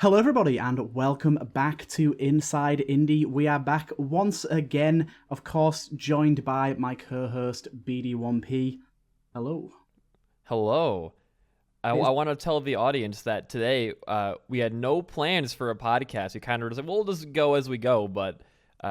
Hello, everybody, and welcome back to Inside Indie. We are back once again, of course, joined by my co-host, BD1P. Hello. Hello. I want to tell the audience that today we had no plans for a podcast. We kind of just we'll just go as we go, but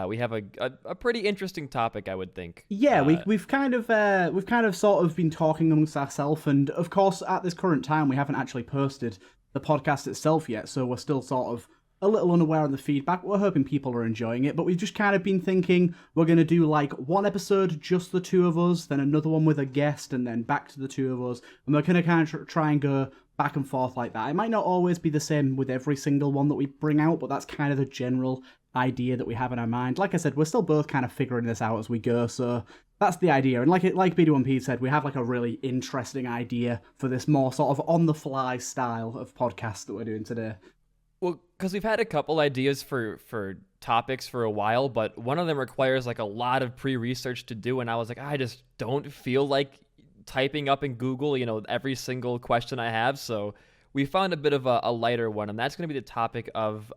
we have a pretty interesting topic, I would think. Yeah, we've kind of sort of been talking amongst ourselves, and of course, at this current time, we haven't actually posted the podcast itself yet, so we're still sort of a little unaware of the feedback. We're hoping people are enjoying it, but we've just kind of been thinking we're going to do like one episode, just the two of us, then another one with a guest, and then back to the two of us, and we're going to kind of try and go back and forth like that. It might not always be the same with every single one that we bring out, but that's kind of the general idea that we have in our mind. Like I said, we're still both kind of figuring this out as we go, so that's the idea. And like BD1P said, we have like a really interesting idea for this more sort of on-the-fly style of podcast that we're doing today. Well, because we've had a couple ideas for topics for a while, but one of them requires like a lot of pre-research to do, and I was like, I just don't feel like typing up in Google, every single question I have, so we found a bit of a lighter one, and that's going to be the topic of,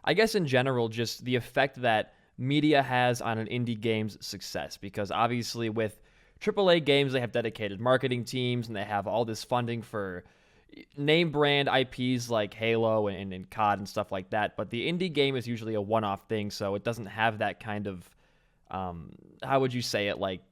I guess in general, just the effect that media has on an indie game's success, because obviously with AAA games, they have dedicated marketing teams, and they have all this funding for name brand IPs like Halo and COD and stuff like that, but the indie game is usually a one-off thing, so it doesn't have that kind of, how would you say it, like,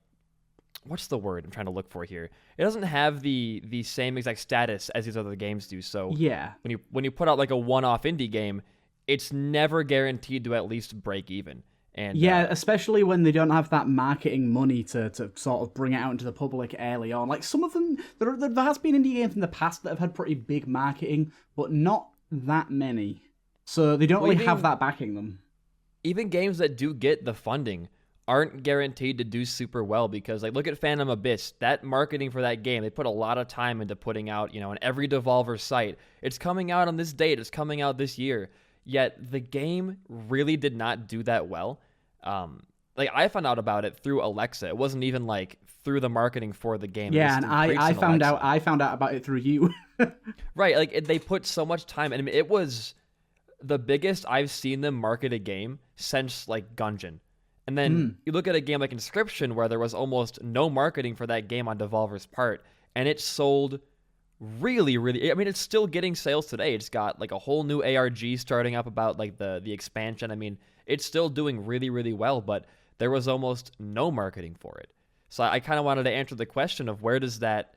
what's the word I'm trying to look for here? It doesn't have the same exact status as these other games do, so yeah, when you put out like a one-off indie game, it's never guaranteed to at least break even. And yeah, especially when they don't have that marketing money to sort of bring it out into the public early on. Like some of them, there has been indie games in the past that have had pretty big marketing, but not that many. So they don't really have that backing them. Even games that do get the funding aren't guaranteed to do super well, because like look at Phantom Abyss. That marketing for that game, they put a lot of time into putting out, on every Devolver site, it's coming out on this date, it's coming out this year. Yet the game really did not do that well. Like I found out about it through Olexa. It wasn't even like through the marketing for the game. Yeah, and I found out about it through you. Right, like they put so much time, and it was the biggest I've seen them market a game since like Gungeon. And then you look at a game like Inscription, where there was almost no marketing for that game on Devolver's part, and it sold really, really, I mean, it's still getting sales today. It's got like a whole new ARG starting up about like the expansion. I mean, it's still doing really, really well, but there was almost no marketing for it. So I kind of wanted to answer the question of where does that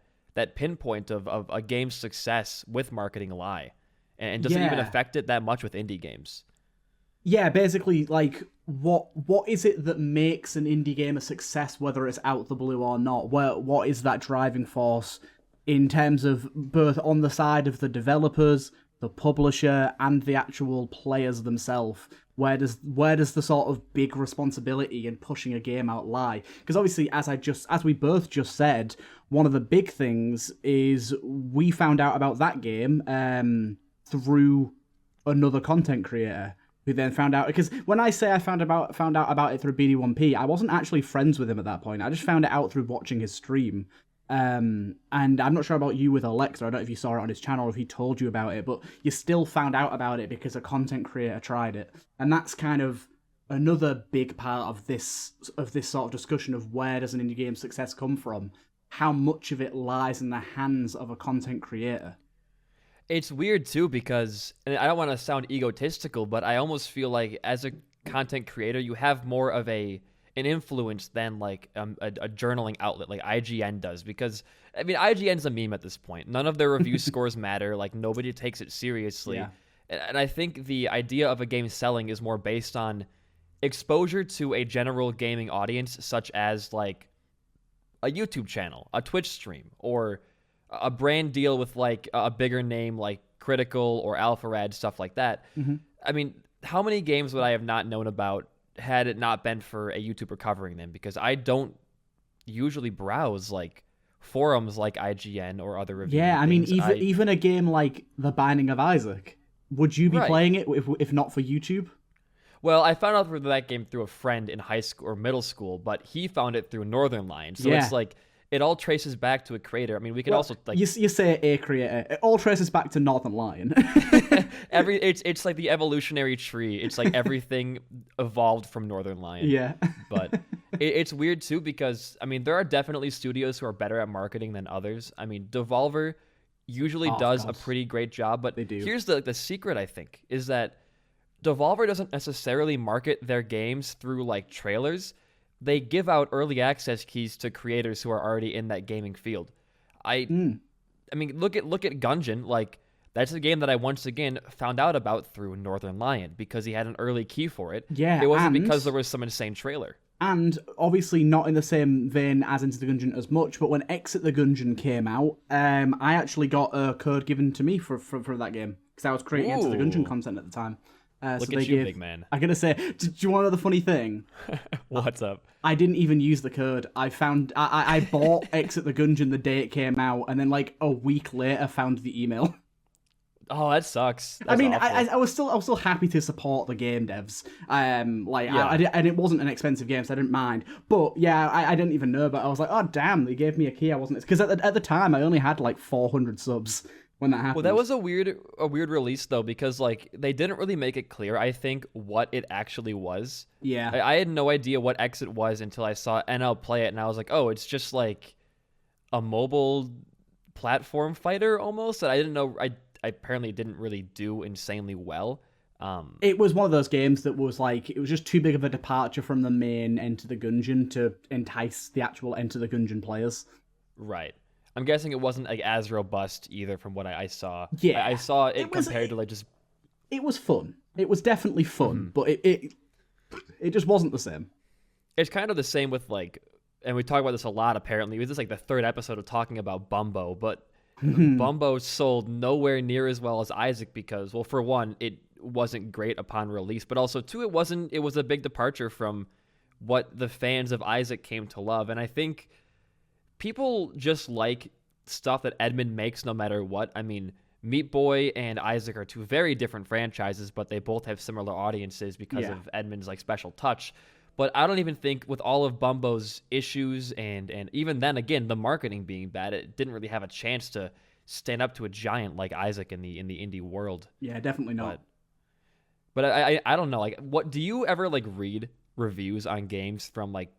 pinpoint of a game's success with marketing lie? And does it even affect it that much with indie games? Yeah, basically, like, what is it that makes an indie game a success, whether it's out the blue or not? What is that driving force in terms of both on the side of the developers, the publisher, and the actual players themselves? Where does the sort of big responsibility in pushing a game out lie? Because obviously, as we both just said, one of the big things is we found out about that game through another content creator, who then found out, because when I say I found out about it through BD1P, I wasn't actually friends with him at that point. I just found it out through watching his stream. And I'm not sure about you with Olexa. I don't know if you saw it on his channel or if he told you about it, but you still found out about it because a content creator tried it. And that's kind of another big part of this sort of discussion of where does an indie game success come from? How much of it lies in the hands of a content creator? It's weird too, because, and I don't want to sound egotistical, but I almost feel like as a content creator, you have more of an influence than like a journaling outlet like IGN does, because I mean IGN's a meme at this point. None of their review scores matter. Like nobody takes it seriously. Yeah. And I think the idea of a game selling is more based on exposure to a general gaming audience, such as like a YouTube channel, a Twitch stream, or a brand deal with like a bigger name like Critical or AlphaRad, stuff like that. Mm-hmm. I mean, how many games would I have not known about had it not been for a YouTuber covering them? Because I don't usually browse like forums like IGN or other reviews. Yeah, I mean, even a game like The Binding of Isaac, would you be playing it if not for YouTube? Well, I found out that game through a friend in high school or middle school, but he found it through Northern Line. So it's like it all traces back to a creator. I mean, we could also like you say a creator. It all traces back to Northern Lion. It's like the evolutionary tree. It's like everything evolved from Northern Lion. Yeah. But it's weird too because I mean there are definitely studios who are better at marketing than others. I mean Devolver usually does a pretty great job, but here's the secret I think is that Devolver doesn't necessarily market their games through like trailers. They give out early access keys to creators who are already in that gaming field. I mean, look at Gungeon. Like that's a game that I once again found out about through Northern Lion because he had an early key for it. Yeah, it wasn't because there was some insane trailer. And obviously not in the same vein as Into the Gungeon as much, but when Exit the Gungeon came out, I actually got a code given to me for that game because I was creating Into the Gungeon content at the time. Look at you, big man. I'm gonna say, do you want to know the funny thing? What's up? I didn't even use the code. I bought Exit the Gungeon the day it came out, and then like a week later found the email. Oh, that sucks. That's I mean, awful. I was still happy to support the game devs. And it wasn't an expensive game, so I didn't mind. But yeah, I didn't even know. But I was like, oh damn, they gave me a key. I wasn't because at the time I only had like 400 subs when that happened. Well, that was a weird release though because like they didn't really make it clear. I think what it actually was. Yeah, I had no idea what Exit was until I saw NL play it, and I was like, oh, it's just like a mobile platform fighter almost. And I didn't know. I apparently didn't really do insanely well. It was one of those games that was like, it was just too big of a departure from the main Enter the Gungeon to entice the actual Enter the Gungeon players. Right. I'm guessing it wasn't like as robust either from what I saw. Yeah. I saw it compared to like just... It was fun. It was definitely fun, but it just wasn't the same. It's kind of the same with like, and we talk about this a lot apparently, this is like the third episode of talking about Bumbo, but Bumbo sold nowhere near as well as Isaac because, well, for one, it wasn't great upon release, but also two, it was a big departure from what the fans of Isaac came to love. And I think people just like stuff that Edmund makes no matter what. I mean, Meat Boy and Isaac are two very different franchises, but they both have similar audiences because of Edmund's like special touch. But I don't even think with all of Bumbo's issues and even then, again, the marketing being bad, it didn't really have a chance to stand up to a giant like Isaac in the indie world. Yeah, definitely not. But I don't know. Like, what do you ever like read reviews on games from like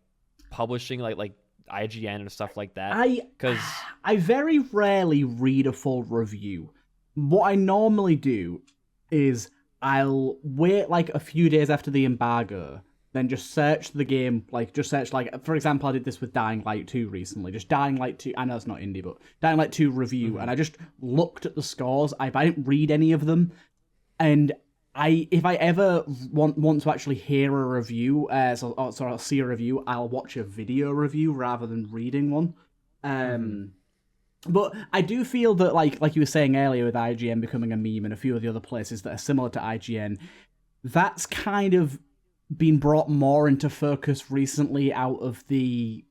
publishing like IGN and stuff like that? Because I very rarely read a full review. What I normally do is I'll wait like a few days after the embargo, then just search the game, for example, I did this with Dying Light 2 recently, just Dying Light 2, I know it's not indie, but Dying Light 2 review, and I just looked at the scores, I didn't read any of them, and if I ever want to actually hear a review, or see a review, I'll watch a video review rather than reading one. But I do feel that, like you were saying earlier with IGN becoming a meme and a few of the other places that are similar to IGN, that's kind of been brought more into focus recently out of the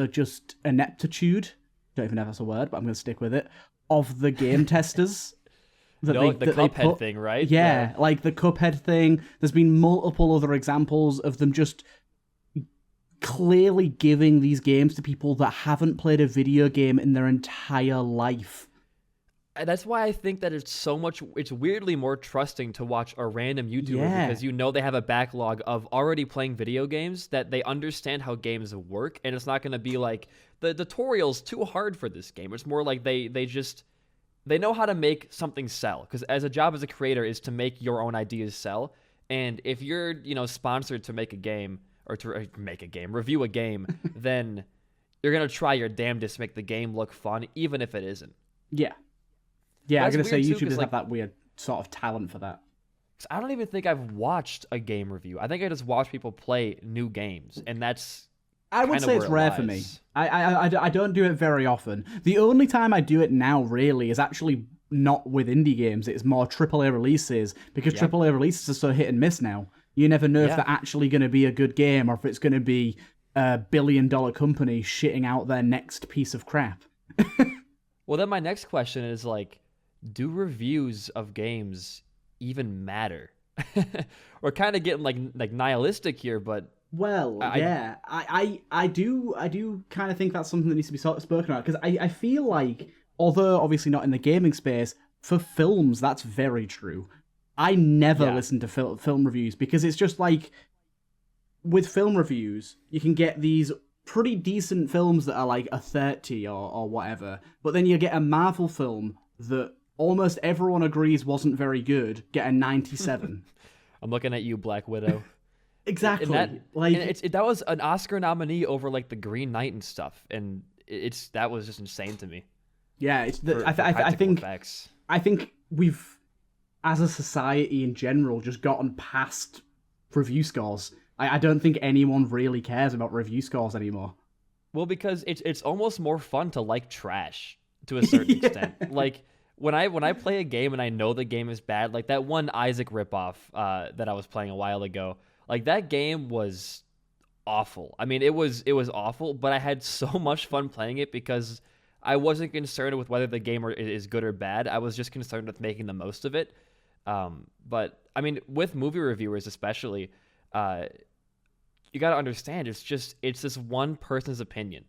just ineptitude, don't even know if that's a word, but I'm going to stick with it, of the game testers. The Cuphead thing, right? Yeah, like the Cuphead thing. There's been multiple other examples of them just clearly giving these games to people that haven't played a video game in their entire life. That's why I think that it's weirdly more trusting to watch a random YouTuber because you know they have a backlog of already playing video games, that they understand how games work, and it's not going to be like the tutorial's too hard for this game. It's more like they know how to make something sell, because as a job as a creator is to make your own ideas sell. And if you're, sponsored to make a game or to review a game, then you're going to try your damnedest to make the game look fun, even if it isn't. Yeah. Yeah, I'm going to say YouTubers have that weird sort of talent for that. I don't even think I've watched a game review. I think I just watch people play new games, and that's I would say it's rare for me. I don't do it very often. The only time I do it now, really, is actually not with indie games. It's more AAA releases, because AAA releases are so hit and miss now. You never know if they're actually going to be a good game or if it's going to be a billion-dollar company shitting out their next piece of crap. Well, then my next question is, like, do reviews of games even matter? We're kind of getting like nihilistic here, but I do kind of think that's something that needs to be sort of spoken about, because I feel like, although obviously not in the gaming space, for films that's very true. I never Yeah. listen to film reviews because it's just like with film reviews, you can get these pretty decent films that are like a 30 or whatever, but then you get a Marvel film that almost everyone agrees wasn't very good, get a 97. I'm looking at you, Black Widow. Exactly. That was an Oscar nominee over like the Green Knight and stuff, and that was just insane to me. Yeah, Effects. I think we've, as a society in general, just gotten past review scores. I don't think anyone really cares about review scores anymore. Well, because it's almost more fun to like trash to a certain extent. Like when I play a game and I know the game is bad, like that one Isaac ripoff that I was playing a while ago. Like that game was awful. I mean, it was awful, but I had so much fun playing it because I wasn't concerned with whether the game is good or bad. I was just concerned with making the most of it. But I mean, with movie reviewers especially, you got to understand it's this one person's opinion,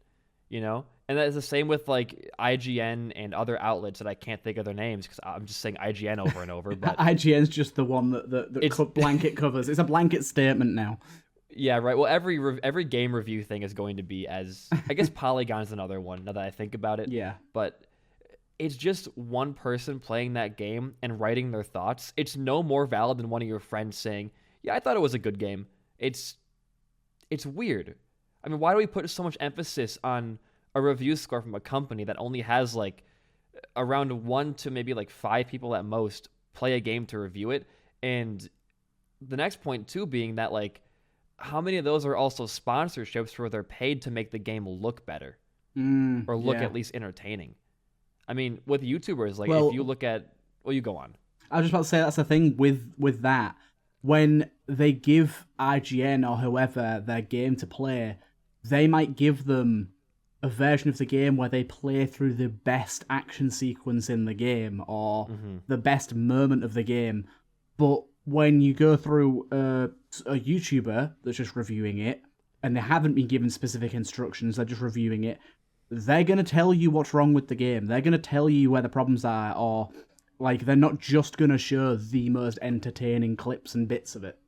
you know? And that's the same with like IGN and other outlets that I can't think of their names because I'm just saying IGN over and over. But IGN's just the one that blanket covers. It's a blanket statement now. Yeah, right. Well, every game review thing is going to be as, I guess Polygon's another one now that I think about it. Yeah. But it's just one person playing that game and writing their thoughts. It's no more valid than one of your friends saying, "Yeah, I thought it was a good game." It's weird. I mean, why do we put so much emphasis on a review score from a company that only has like around 1 to maybe like 5 people at most play a game to review it? And the next point too being that like how many of those are also sponsorships where they're paid to make the game look better or look at least entertaining? I mean, with YouTubers, like if you look at, you go on. I was just about to say that's the thing with that. When they give IGN or whoever their game to play, they might give them a version of the game where they play through the best action sequence in the game or the best moment of the game. But when you go through a YouTuber that's just reviewing it, and they haven't been given specific instructions, they're just reviewing it, they're going to tell you what's wrong with the game. They're going to tell you where the problems are, or like they're not just going to show the most entertaining clips and bits of it.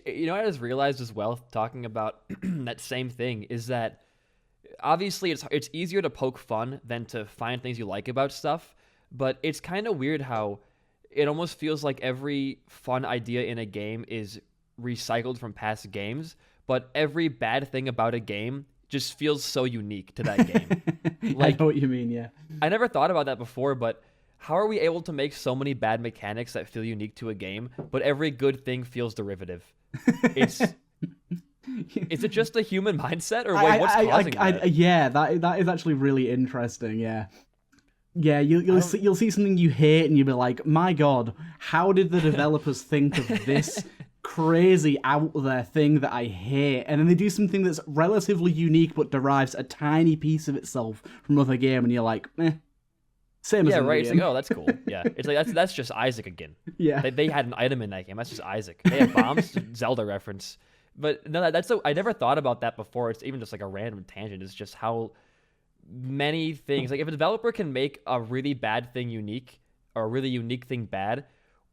You know, I just realized as well, talking about that same thing, is that obviously it's easier to poke fun than to find things you like about stuff, but it's kind of weird how it almost feels like every fun idea in a game is recycled from past games, but every bad thing about a game just feels so unique to that game. I know what you mean, yeah. I never thought about that before, but how are we able to make so many bad mechanics that feel unique to a game, but every good thing feels derivative? Is it just a human mindset, or what's causing that? Yeah, that is actually really interesting. Yeah, you'll see something you hate, and you'll be like, "My God, how did the developers think of this crazy out there thing that I hate?" And then they do something that's relatively unique, but derives a tiny piece of itself from another game, and you're like, same as right. It's like, oh, that's cool. Yeah, it's like that's just Isaac again. Yeah, they had an item in that game. That's just Isaac. They had bombs. Zelda reference. But no, I never thought about that before. It's even just like a random tangent. It's just how many things, like if a developer can make a really bad thing unique or a really unique thing bad,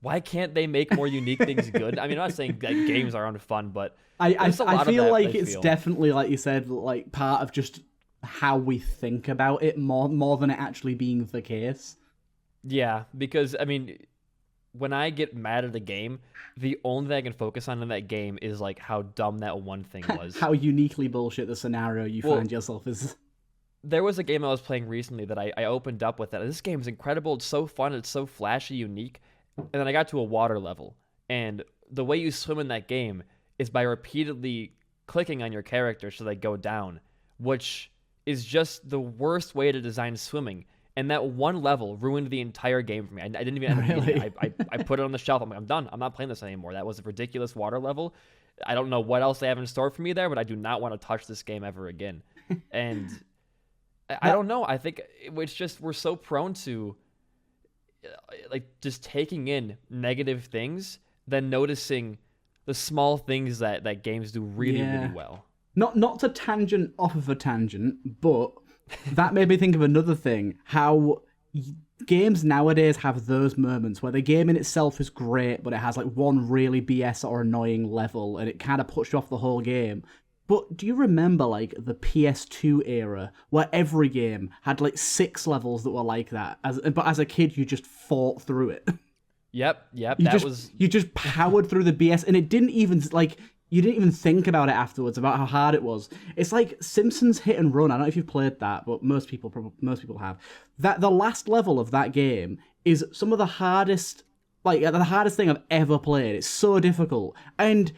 why can't they make more unique things good? I mean, I'm not saying that games are unfun, but I feel like it's definitely, like you said, like part of just how we think about it more than it actually being the case. Yeah, because I mean, when I get mad at a game, the only thing I can focus on in that game is like how dumb that one thing was. How uniquely bullshit the scenario you find yourself is. There was a game I was playing recently that I opened up with that. This game is incredible. It's so fun. It's so flashy, unique. And then I got to a water level. And the way you swim in that game is by repeatedly clicking on your character so they go down, which is just the worst way to design swimming. And that one level ruined the entire game for me. I didn't even end up beating it. I put it on the shelf. I'm like, I'm done. I'm not playing this anymore. That was a ridiculous water level. I don't know what else they have in store for me there, but I do not want to touch this game ever again. And I don't know. I think it's just we're so prone to like just taking in negative things than noticing the small things that games do really, really well. Not to tangent off of a tangent, but that made me think of another thing. How games nowadays have those moments where the game in itself is great, but it has like one really BS or annoying level, and it kind of puts you off the whole game. But do you remember like the PS2 era where every game had like 6 levels that were like that? But as a kid, you just fought through it. Yep. You just powered through the BS, and it didn't even like you didn't even think about it afterwards about how hard it was. It's like Simpsons Hit and Run. I don't know if you've played that, but most people have. That the last level of that game is some of the hardest thing I've ever played. It's so difficult, and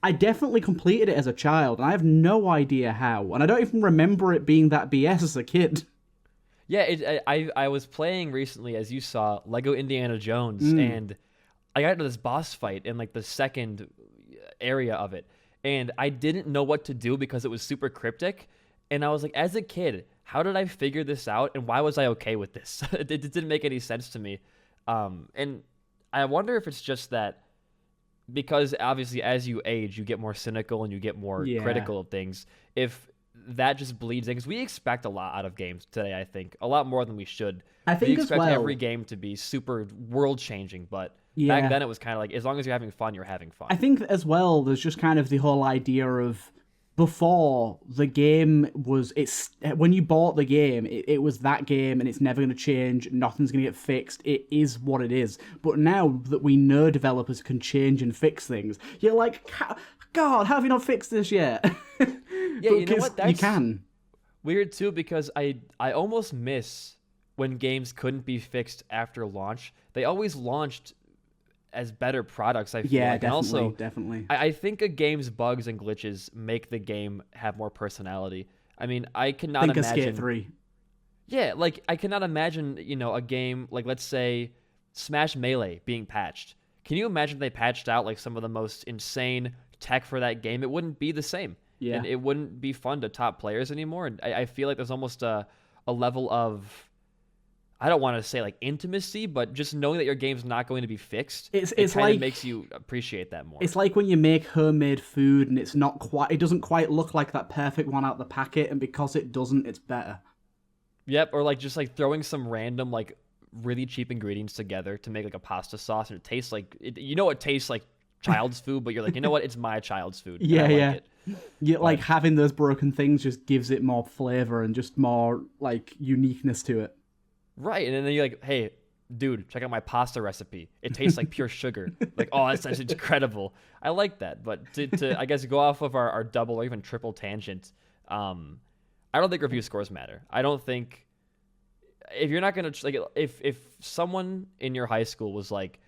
I definitely completed it as a child, and I have no idea how, and I don't even remember it being that BS as a kid. Yeah, I was playing recently, as you saw, Lego Indiana Jones, and I got into this boss fight in like the second area of it, and I didn't know what to do because it was super cryptic, and I was like, as a kid, how did I figure this out, and why was I okay with this? It didn't make any sense to me, and I wonder if it's just that because obviously as you age, you get more cynical and you get more critical of things. If that just bleeds in, because we expect a lot out of games today, I think. A lot more than we should. I think we expect as well, every game to be super world-changing, but back then it was kind of like, as long as you're having fun, you're having fun. I think as well, there's just kind of the whole idea of before the game was, when you bought the game, it was that game and it's never going to change, nothing's going to get fixed, it is what it is. But now that we know developers can change and fix things, you're like, God, how have you not fixed this yet? Yeah, you know what? That's you can. Weird too, because I almost miss when games couldn't be fixed after launch. They always launched as better products, I feel like. Definitely, and also, definitely. I think a game's bugs and glitches make the game have more personality. I mean, I cannot imagine... Think of Skate 3. Yeah, like, I cannot imagine, a game, like, let's say, Smash Melee being patched. Can you imagine if they patched out, like, some of the most insane tech for that game? It wouldn't be the same. Yeah. And it wouldn't be fun to top players anymore. And I feel like there's almost a level of, I don't want to say like intimacy, but just knowing that your game's not going to be fixed, it kind of makes you appreciate that more. It's like when you make homemade food and it doesn't quite look like that perfect one out the packet, and because it doesn't, it's better. Yep, or like just like throwing some random like really cheap ingredients together to make like a pasta sauce, and it tastes like it tastes like child's food, but you're like, you know what, it's my child's food. Yeah. Like having those broken things just gives it more flavor and just more like uniqueness to it. Right, and then you're like, hey, dude, check out my pasta recipe. It tastes like pure sugar. Like, oh, that's incredible. I like that. But to I guess go off of our double or even triple tangent, I don't think review scores matter. I don't think if you're not gonna like if someone in your high school was like,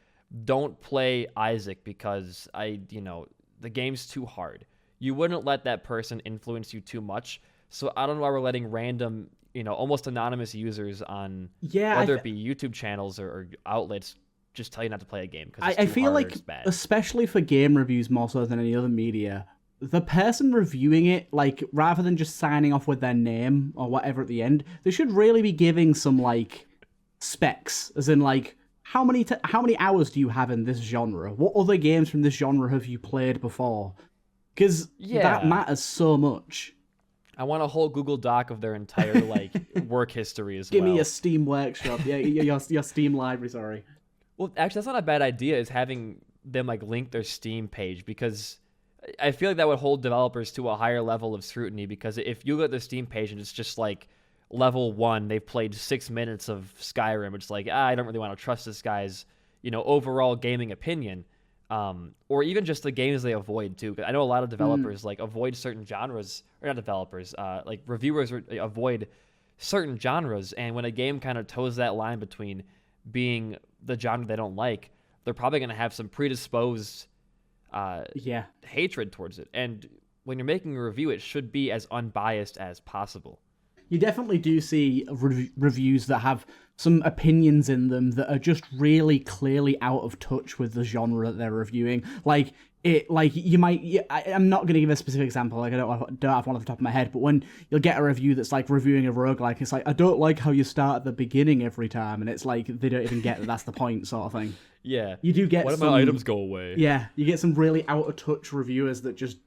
don't play Isaac because the game's too hard, you wouldn't let that person influence you too much. So I don't know why we're letting random, almost anonymous users on whether it be YouTube channels or outlets just tell you not to play a game because it's too I feel hard like, or it's bad. Especially for game reviews more so than any other media, the person reviewing it, like, rather than just signing off with their name or whatever at the end, they should really be giving some, like, specs, as in, like, how many hours do you have in this genre? What other games from this genre have you played before? Because that matters so much. I want a whole Google Doc of their entire work history as well. Give me a Steam workshop. Yeah, your Steam library, sorry. Well, actually, that's not a bad idea, is having them link their Steam page, because I feel like that would hold developers to a higher level of scrutiny, because if you go to their Steam page and it's just level 1, they've played 6 minutes of Skyrim, it's like, I don't really want to trust this guy's, overall gaming opinion. Or even just the games they avoid too. I know a lot of developers avoid certain genres, or not developers, reviewers avoid certain genres. And when a game kind of toes that line between being the genre they don't like, they're probably going to have some predisposed hatred towards it. And when you're making a review, it should be as unbiased as possible. You definitely do see reviews that have some opinions in them that are just really clearly out of touch with the genre that they're reviewing. I'm not going to give a specific example. I don't have one off the top of my head, but when you'll get a review that's reviewing a roguelike, it's I don't like how you start at the beginning every time, and it's they don't even get that that's the point, sort of thing. Yeah. You do get what my items go away? Yeah, you get some really out of touch reviewers that just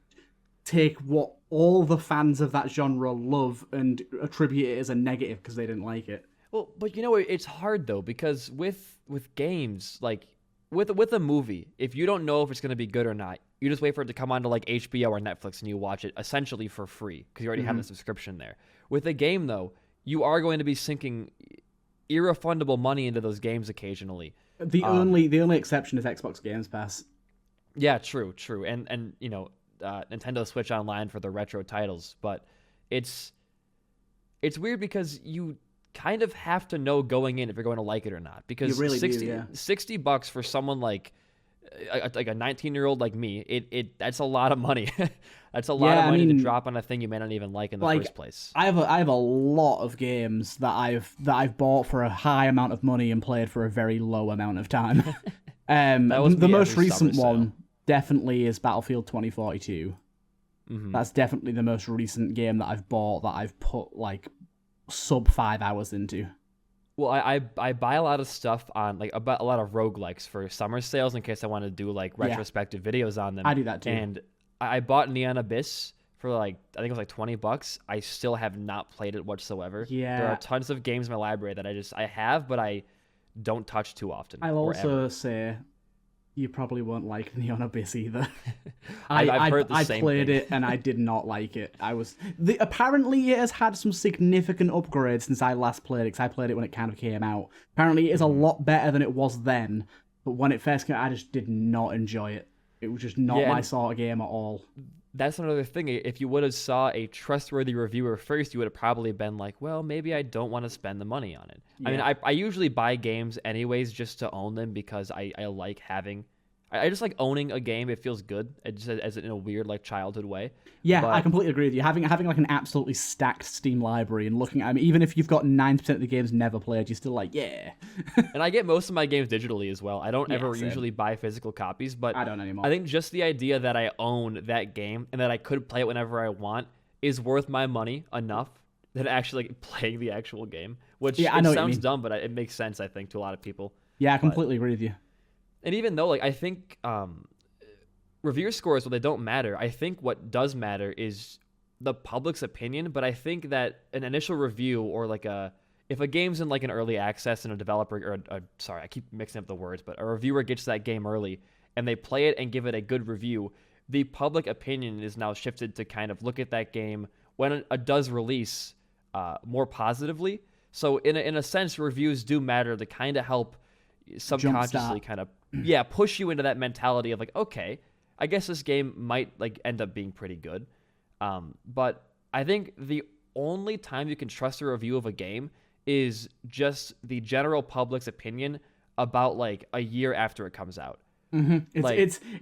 take what all the fans of that genre love and attribute it as a negative because they didn't like it. Well, but you know, it's hard though because with games like with a movie, if you don't know if it's going to be good or not, you just wait for it to come onto like HBO or Netflix and you watch it essentially for free because you already have the subscription there. With a game though, you are going to be sinking irrefundable money into those games occasionally. The only exception is Xbox Games Pass. Yeah, true, and you know, Nintendo Switch Online for the retro titles, but it's weird because you kind of have to know going in if you're going to like it or not. Because you really $60 for someone like a 19-year-old like me, that's a lot of money. That's a lot of money to drop on a thing you may not even like in the first place. I have a lot of games that I've bought for a high amount of money and played for a very low amount of time. The most recent one definitely is Battlefield 2042. Mm-hmm. That's definitely the most recent game that I've bought that I've put like sub 5 hours into. Well, I buy a lot of stuff on like a lot of roguelikes for summer sales in case I want to do like retrospective videos on them. I do that too. And I bought Neon Abyss for like, I think it was like $20. I still have not played it whatsoever. Yeah. There are tons of games in my library that I have, but I don't touch too often. I'll also say you probably won't like Neon Abyss either. I've heard the same I played thing. it and I did not like it. Apparently it has had some significant upgrades since I last played it, because I played it when it kind of came out. Apparently it is a lot better than it was then, but when it first came out, I just did not enjoy it. It was just not my sort of game at all. That's another thing. If you would have saw a trustworthy reviewer first, you would have probably been like, well, maybe I don't want to spend the money on it. Yeah. I mean, I usually buy games anyways just to own them because I like having... I just like owning a game. It feels good, as in a weird like childhood way. Yeah, I completely agree with you. Having like an absolutely stacked Steam library and looking at even if you've got 90% of the games never played, you're still like, yeah. And I get most of my games digitally as well. I don't ever usually buy physical copies, but I don't anymore. I think just the idea that I own that game and that I could play it whenever I want is worth my money enough than actually like playing the actual game. Which sounds dumb, but it makes sense, I think, to a lot of people. Yeah, I completely agree with you. And even though, like, I think reviewer scores, well, they don't matter. I think what does matter is the public's opinion. But I think that an initial review or like if a game's in like an early access and a developer I keep mixing up the words, but a reviewer gets that game early and they play it and give it a good review, the public opinion is now shifted to kind of look at that game when it does release more positively. So in a sense, reviews do matter to kind of help subconsciously kind of push you into that mentality of like, okay, I guess this game might like end up being pretty good. But I think the only time you can trust a review of a game is just the general public's opinion about like a year after it comes out. Mm-hmm.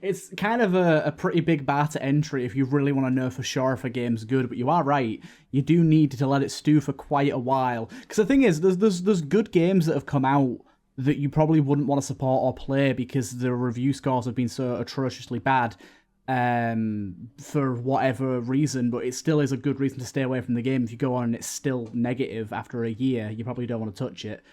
It's kind of a pretty big bar to entry if you really want to know for sure if a game's good. But you are right, you do need to let it stew for quite a while. Because the thing is, there's good games that have come out that you probably wouldn't want to support or play because the review scores have been so atrociously bad for whatever reason, but it still is a good reason to stay away from the game. If you go on and it's still negative after a year, you probably don't want to touch it.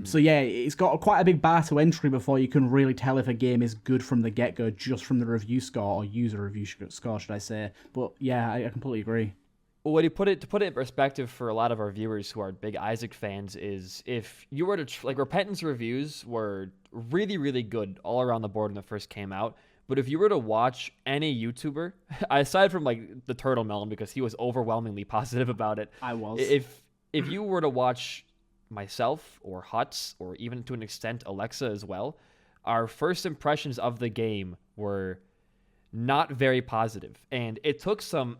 So yeah, it's got quite a big bar to entry before you can really tell if a game is good from the get-go, just from the review score, or user review score, should I say. But yeah, I completely agree. Well, to put it in perspective for a lot of our viewers who are big Isaac fans is if you were to like Repentance reviews were really, really good all around the board when it first came out. But if you were to watch any YouTuber, aside from like TheTurtleMelon because he was overwhelmingly positive about it, I was. If you were to watch myself or Huts or even to an extent Olexa as well, our first impressions of the game were not very positive, and it took some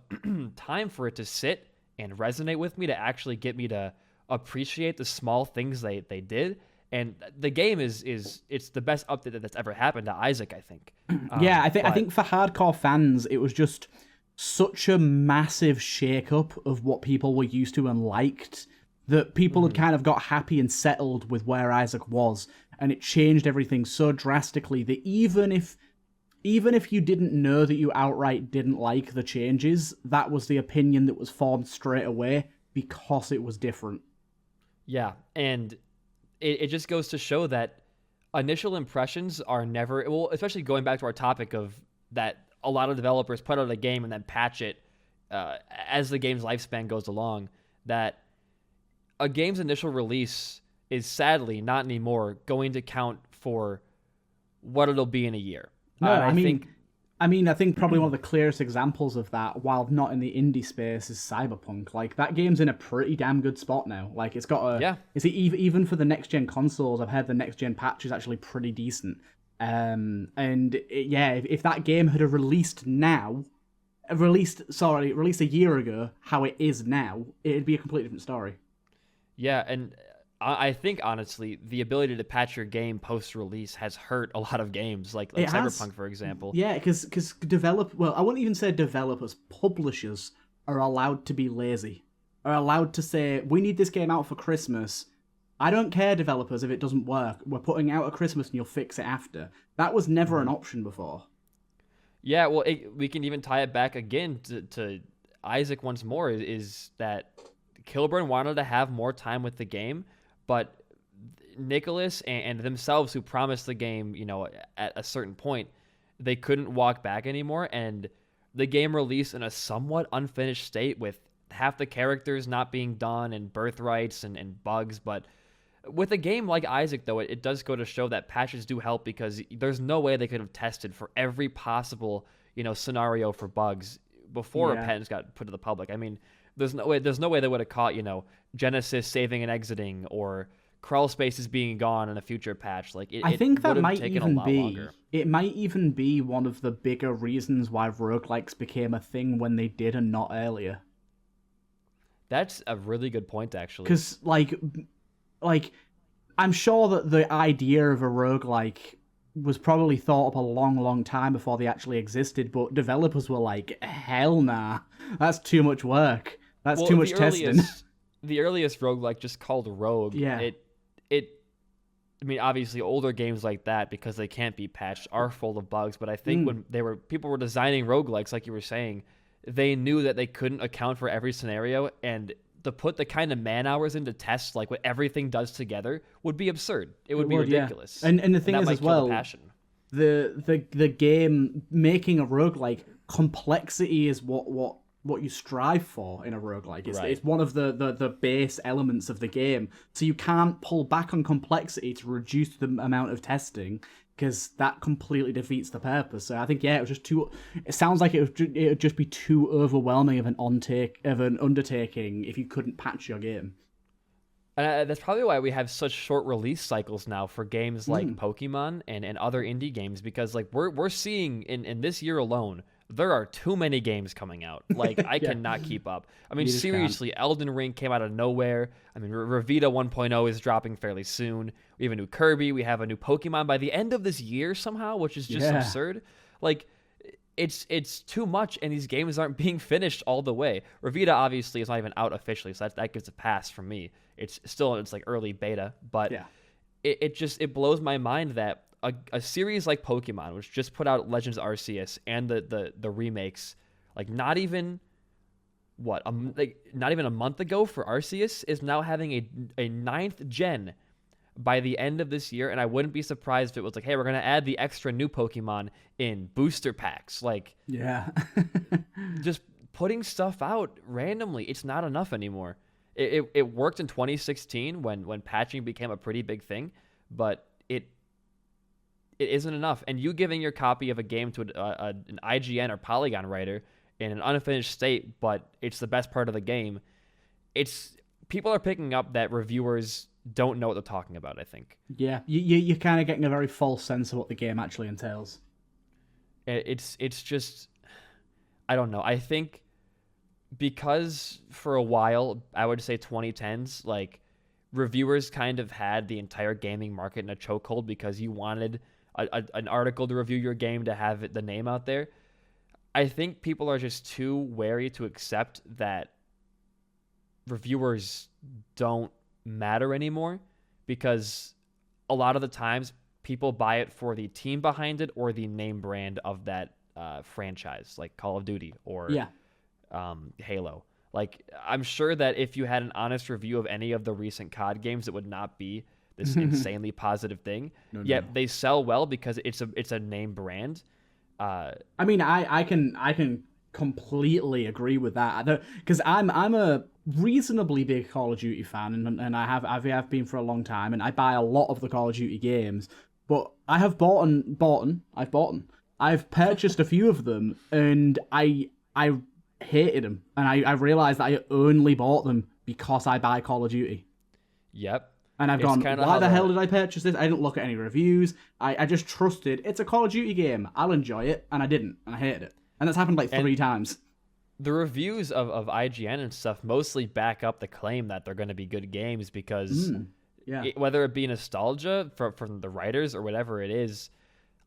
time for it to sit and resonate with me to actually get me to appreciate the small things they did. And the game is it's the best update that's ever happened to Isaac, I think. I think for hardcore fans, it was just such a massive shakeup of what people were used to and liked that people had kind of got happy and settled with where Isaac was, and it changed everything so drastically that even if you didn't know that you outright didn't like the changes, that was the opinion that was formed straight away because it was different. Yeah, and it just goes to show that initial impressions are never... Well, especially going back to our topic of that a lot of developers put out a game and then patch it as the game's lifespan goes along, that a game's initial release is sadly not anymore going to count for what it'll be in a year. No, And I think probably one of the clearest examples of that, while not in the indie space, is Cyberpunk. Like, that game's in a pretty damn good spot now. Like, it's got a... Yeah. Is it even for the next-gen consoles, I've heard the next-gen patch is actually pretty decent. If that game had released a year ago, how it is now, it'd be a completely different story. Yeah, and I think, honestly, the ability to patch your game post-release has hurt a lot of games, like Cyberpunk, for example. Yeah, because I wouldn't even say developers, publishers are allowed to be lazy, are allowed to say, we need this game out for Christmas. I don't care, developers, if it doesn't work. We're putting it out at Christmas and you'll fix it after. That was never an option before. Yeah, well, we can even tie it back again to Isaac once more, is that Kilburn wanted to have more time with the game, but Nicholas and themselves, who promised the game, at a certain point, they couldn't walk back anymore, and the game released in a somewhat unfinished state with half the characters not being done and birthrights and bugs. But with a game like Isaac, though, it does go to show that patches do help, because there's no way they could have tested for every possible scenario for bugs before patents got put to the public. I mean, there's no way they would have caught Genesis saving and exiting, or crawl spaces being gone in a future patch. Like, I think that might even be longer. It might even be one of the bigger reasons why roguelikes became a thing when they did and not earlier. That's a really good point, actually. Because like I'm sure that the idea of a roguelike was probably thought up a long, long time before they actually existed, but developers were like, hell nah, that's too much work. That's too much testing. The earliest roguelike, just called Rogue, I mean, obviously older games like that, because they can't be patched, are full of bugs, but I think when people were designing roguelikes, like you were saying, they knew that they couldn't account for every scenario, and to put the kind of man hours into tests, like what everything does together, would be absurd. It would be ridiculous. Yeah. And the thing is, as well, the game making a roguelike, complexity is what you strive for in a roguelike. It's one of the base elements of the game. So you can't pull back on complexity to reduce the amount of testing, because that completely defeats the purpose. So I think, it was just too... It sounds like it would just be too overwhelming of an undertaking if you couldn't patch your game. And that's probably why we have such short release cycles now for games like Pokemon and other indie games, because like we're seeing in this year alone, there are too many games coming out. Like, I cannot keep up. I mean, seriously, Elden Ring came out of nowhere. I mean, Revita 1.0 is dropping fairly soon. We have a new Kirby. We have a new Pokemon by the end of this year somehow, which is just absurd. Like, it's too much, and these games aren't being finished all the way. Revita, obviously, is not even out officially, so that gives a pass from me. It's still in its like early beta, but it blows my mind that a series like Pokemon, which just put out Legends Arceus and the remakes, like not even a month ago for Arceus, is now having a 9th gen by the end of this year. And I wouldn't be surprised if it was like, hey, we're going to add the extra new Pokemon in booster packs. Like, just putting stuff out randomly, it's not enough anymore. It worked in 2016 when patching became a pretty big thing, but it isn't enough. And you giving your copy of a game to an IGN or Polygon writer in an unfinished state, but it's the best part of the game, people are picking up that reviewers don't know what they're talking about, I think. Yeah, you're kind of getting a very false sense of what the game actually entails. It's just, I don't know. I think because for a while, I would say 2010s, like, reviewers kind of had the entire gaming market in a chokehold because you wanted an article to review your game to have the name out there. I think people are just too wary to accept that reviewers don't matter anymore, because a lot of the times people buy it for the team behind it or the name brand of that franchise, like Call of Duty or Halo. Like, I'm sure that if you had an honest review of any of the recent COD games, it would not be this insanely positive thing. Yet they sell well because it's a name brand. I mean, I can completely agree with that. Because I'm a reasonably big Call of Duty fan, and I've been for a long time, and I buy a lot of the Call of Duty games. But I have I've purchased a few of them, and I hated them, and I realized that I only bought them because I buy Call of Duty. Yep. And I've It's gone, kinda why how the hell did I purchase this? I didn't look at any reviews. I just trusted, it's a Call of Duty game. I'll enjoy it. And I didn't. And I hated it. And that's happened like 3 times. The reviews of IGN and stuff mostly back up the claim that they're going to be good games because whether it be nostalgia from the writers or whatever it is,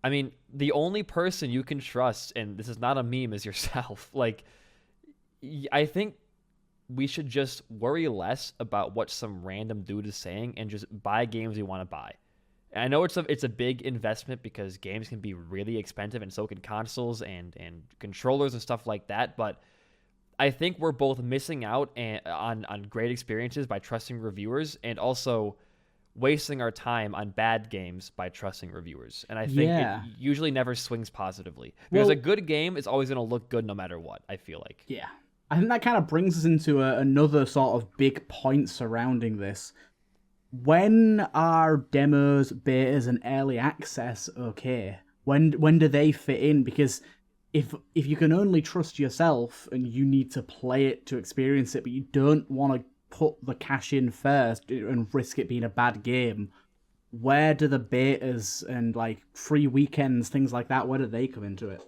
I mean, the only person you can trust, and this is not a meme, is yourself. Like, I think we should just worry less about what some random dude is saying and just buy games we want to buy. And I know it's a big investment because games can be really expensive, and so can consoles and controllers and stuff like that. But I think we're both missing out on great experiences by trusting reviewers, and also wasting our time on bad games by trusting reviewers. And I think it usually never swings positively. Because a good game is always going to look good no matter what, I feel like. Yeah. I think that kind of brings us into another sort of big point surrounding this. When are demos, betas, and early access okay? When do they fit in? Because if you can only trust yourself and you need to play it to experience it, but you don't want to put the cash in first and risk it being a bad game, where do the betas and like free weekends, things like that, where do they come into it?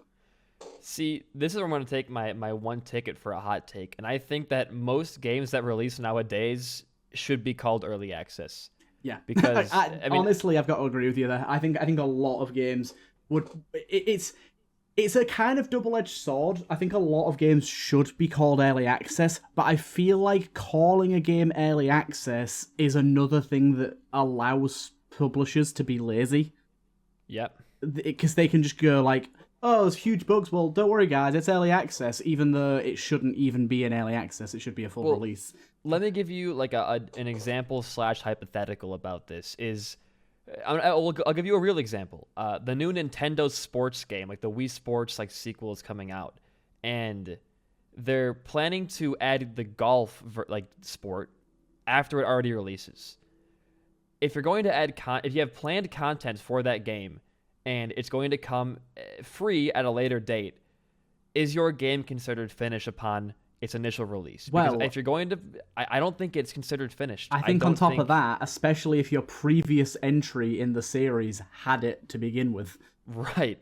See, this is where I'm going to take my one ticket for a hot take. And I think that most games that release nowadays should be called early access. Yeah. Because I mean, honestly, I've got to agree with you there. I think a lot of games would... It's a kind of double-edged sword. I think a lot of games should be called early access, but I feel like calling a game early access is another thing that allows publishers to be lazy. Yep. Because they can just go like, oh, there's huge bugs. Well, don't worry, guys. It's early access, even though it shouldn't even be an early access. It should be a full release. Let me give you like an example / hypothetical about this. I'll give you a real example. The new Nintendo Sports game, like the Wii Sports like sequel, is coming out, and they're planning to add the golf sport after it already releases. If you're going to add if you have planned content for that game, and it's going to come free at a later date, is your game considered finished upon its initial release? Because if you're going to... I don't think it's considered finished. I think on top of that, especially if your previous entry in the series had it to begin with. Right.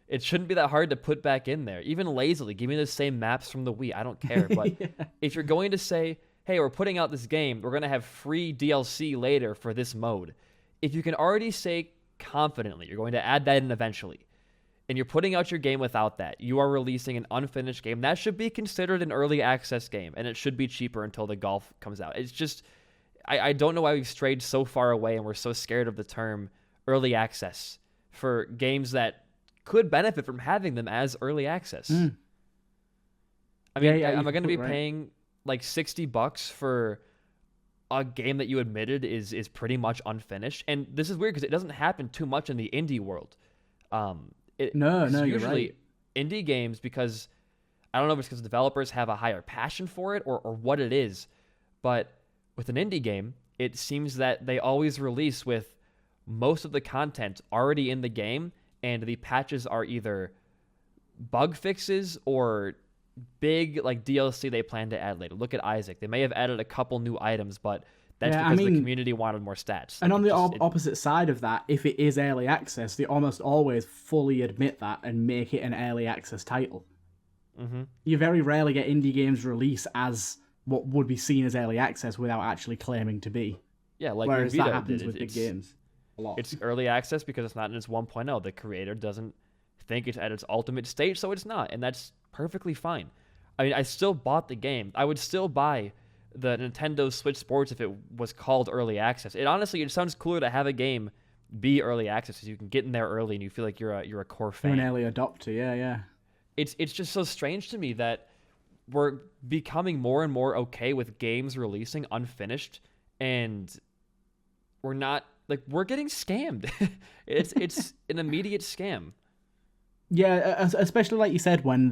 It shouldn't be that hard to put back in there. Even lazily, give me the same maps from the Wii. I don't care. But if you're going to say, hey, we're putting out this game, we're going to have free DLC later for this mode. If you can already say confidently you're going to add that in eventually, and you're putting out your game without that, you are releasing an unfinished game. That should be considered an early access game, and it should be cheaper until the golf comes out. It's just, I don't know why we've strayed so far away and we're so scared of the term early access for games that could benefit from having them as early access. I mean, am I going to be paying like $60 for a game that you admitted is pretty much unfinished? And this is weird because it doesn't happen too much in the indie world. No, usually you're right. Indie games, because I don't know if it's because developers have a higher passion for it or what it is, but with an indie game, it seems that they always release with most of the content already in the game, and the patches are either bug fixes or big like DLC they plan to add later. Look at Isaac. They may have added a couple new items, but that's because the community wanted more stats. And on the opposite side of that, if it is early access, they almost always fully admit that and make it an early access title. Mm-hmm. You very rarely get indie games release as what would be seen as early access without actually claiming to be. Yeah, like whereas Vita that happens with big games a lot. It's early access because it's not in its 1.0. The creator doesn't think it's at its ultimate stage, so it's not, and that's perfectly fine. I mean, I still bought the game. I would still buy the Nintendo Switch Sports if it was called early access. It sounds cooler to have a game be early access because you can get in there early and you feel like you're a core fan. You're an early adopter, yeah. It's just so strange to me that we're becoming more and more okay with games releasing unfinished, and we're getting scammed. It's an immediate scam. Yeah, especially like you said, when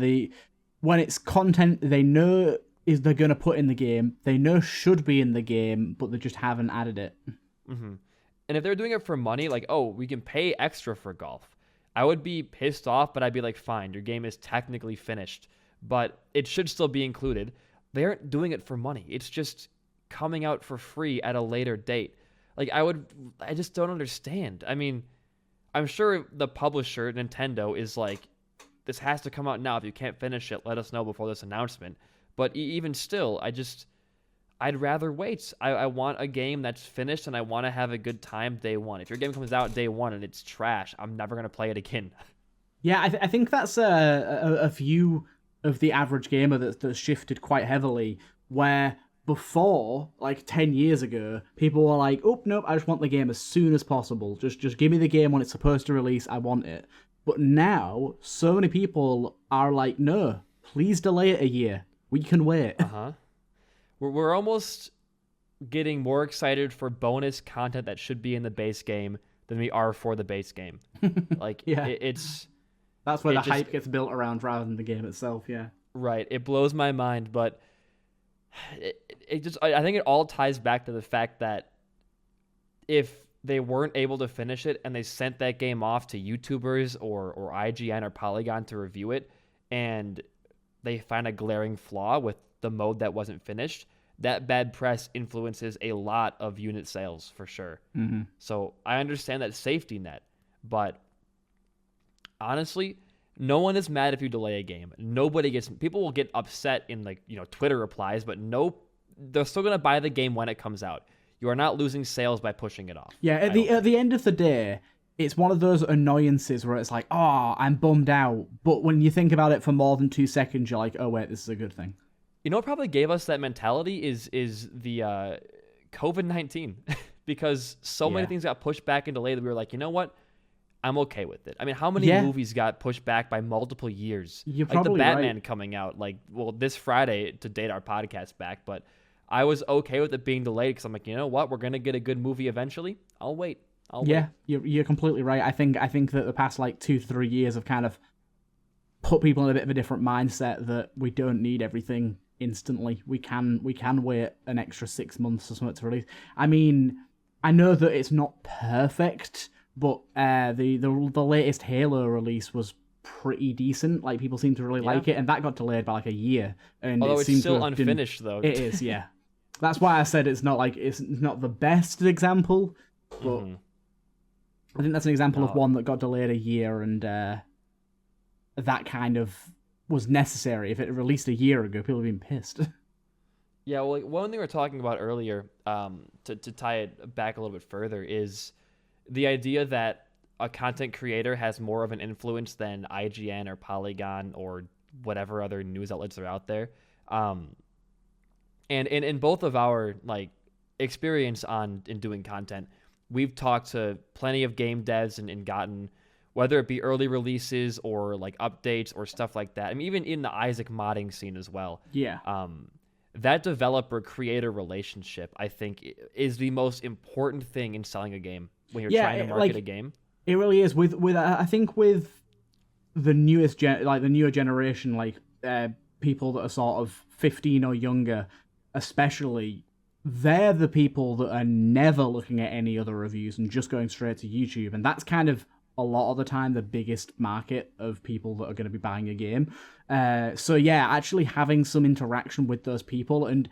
when it's content they know is they're going to put in the game, they know should be in the game, but they just haven't added it. Mm-hmm. And if they're doing it for money, like, oh, we can pay extra for golf, I would be pissed off, but I'd be like, fine, your game is technically finished, but it should still be included. They aren't doing it for money. It's just coming out for free at a later date. Like, I just don't understand. I mean, I'm sure the publisher, Nintendo, is like, this has to come out now. If you can't finish it, let us know before this announcement. But even still, I'd rather wait. I want a game that's finished, and I want to have a good time day one. If your game comes out day one and it's trash, I'm never going to play it again. Yeah, I think that's a view of the average gamer that's shifted quite heavily, where before, like 10 years ago, people were like, oh, nope, I just want the game as soon as possible. Just give me the game when it's supposed to release. I want it. But now, so many people are like, no, please delay it a year. We can wait. Uh-huh. We're almost getting more excited for bonus content that should be in the base game than we are for the base game. Like, yeah. It's... That's where the hype gets built around rather than the game itself, yeah. Right. It blows my mind, but I think it all ties back to the fact that if they weren't able to finish it and they sent that game off to YouTubers or IGN or Polygon to review it, and they find a glaring flaw with the mode that wasn't finished, that bad press influences a lot of unit sales for sure. Mm-hmm. So I understand that safety net, but honestly, no one is mad if you delay a game. People will get upset in Twitter replies, but they're still going to buy the game when it comes out. You are not losing sales by pushing it off. Yeah, at the end of the day, it's one of those annoyances where it's like, oh, I'm bummed out. But when you think about it for more than 2 seconds, you're like, oh, wait, this is a good thing. You know what probably gave us that mentality is the COVID-19. Because so many things got pushed back and delayed that we were like, you know what? I'm okay with it. I mean, how many movies got pushed back by multiple years? You're like the probably Batman right. coming out, this Friday to date our podcast back, but I was okay with it being delayed because I'm like, you know what? We're going to get a good movie eventually. I'll wait. You're completely right. I think that the past 2-3 years have kind of put people in a bit of a different mindset that we don't need everything instantly. We can wait an extra 6 months or something to release. I mean, I know that it's not perfect, but the latest Halo release was pretty decent. Like, people seem to really like it, and that got delayed by a year. And although it it's seems still unfinished, though. It is, yeah. That's why I said it's not the best example, but I think that's an example of one that got delayed a year, and that kind of was necessary. If it released a year ago, people would have been pissed. Yeah, well, one thing we were talking about earlier, to tie it back a little bit further, is the idea that a content creator has more of an influence than IGN or Polygon or whatever other news outlets are out there. And in both of our experience in doing content, we've talked to plenty of game devs and gotten, whether it be early releases or updates or stuff like that. I mean, even in the Isaac modding scene as well. Yeah. That developer-creator relationship, I think, is the most important thing in selling a game when you're trying to market a game. It really is. With I think with the newer generation, people that are sort of 15 or younger, especially, they're the people that are never looking at any other reviews and just going straight to YouTube, and that's kind of a lot of the time the biggest market of people that are going to be buying a game. So yeah, actually having some interaction with those people and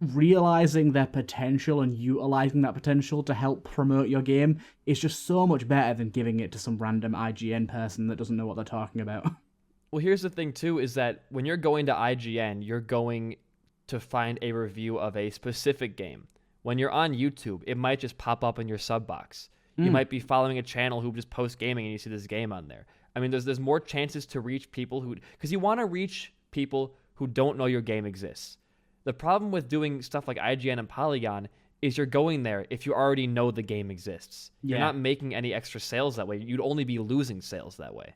realizing their potential and utilizing that potential to help promote your game is just so much better than giving it to some random IGN person that doesn't know what they're talking about. Well, here's the thing too, is that when you're going to IGN, you're going to find a review of a specific game. When you're on YouTube, it might just pop up in your sub box. You might be following a channel who just posts gaming and you see this game on there. I mean, there's more chances to reach people because you want to reach people who don't know your game exists. The problem with doing stuff like IGN and Polygon is you're going there if you already know the game exists. You're not making any extra sales that way. You'd only be losing sales that way.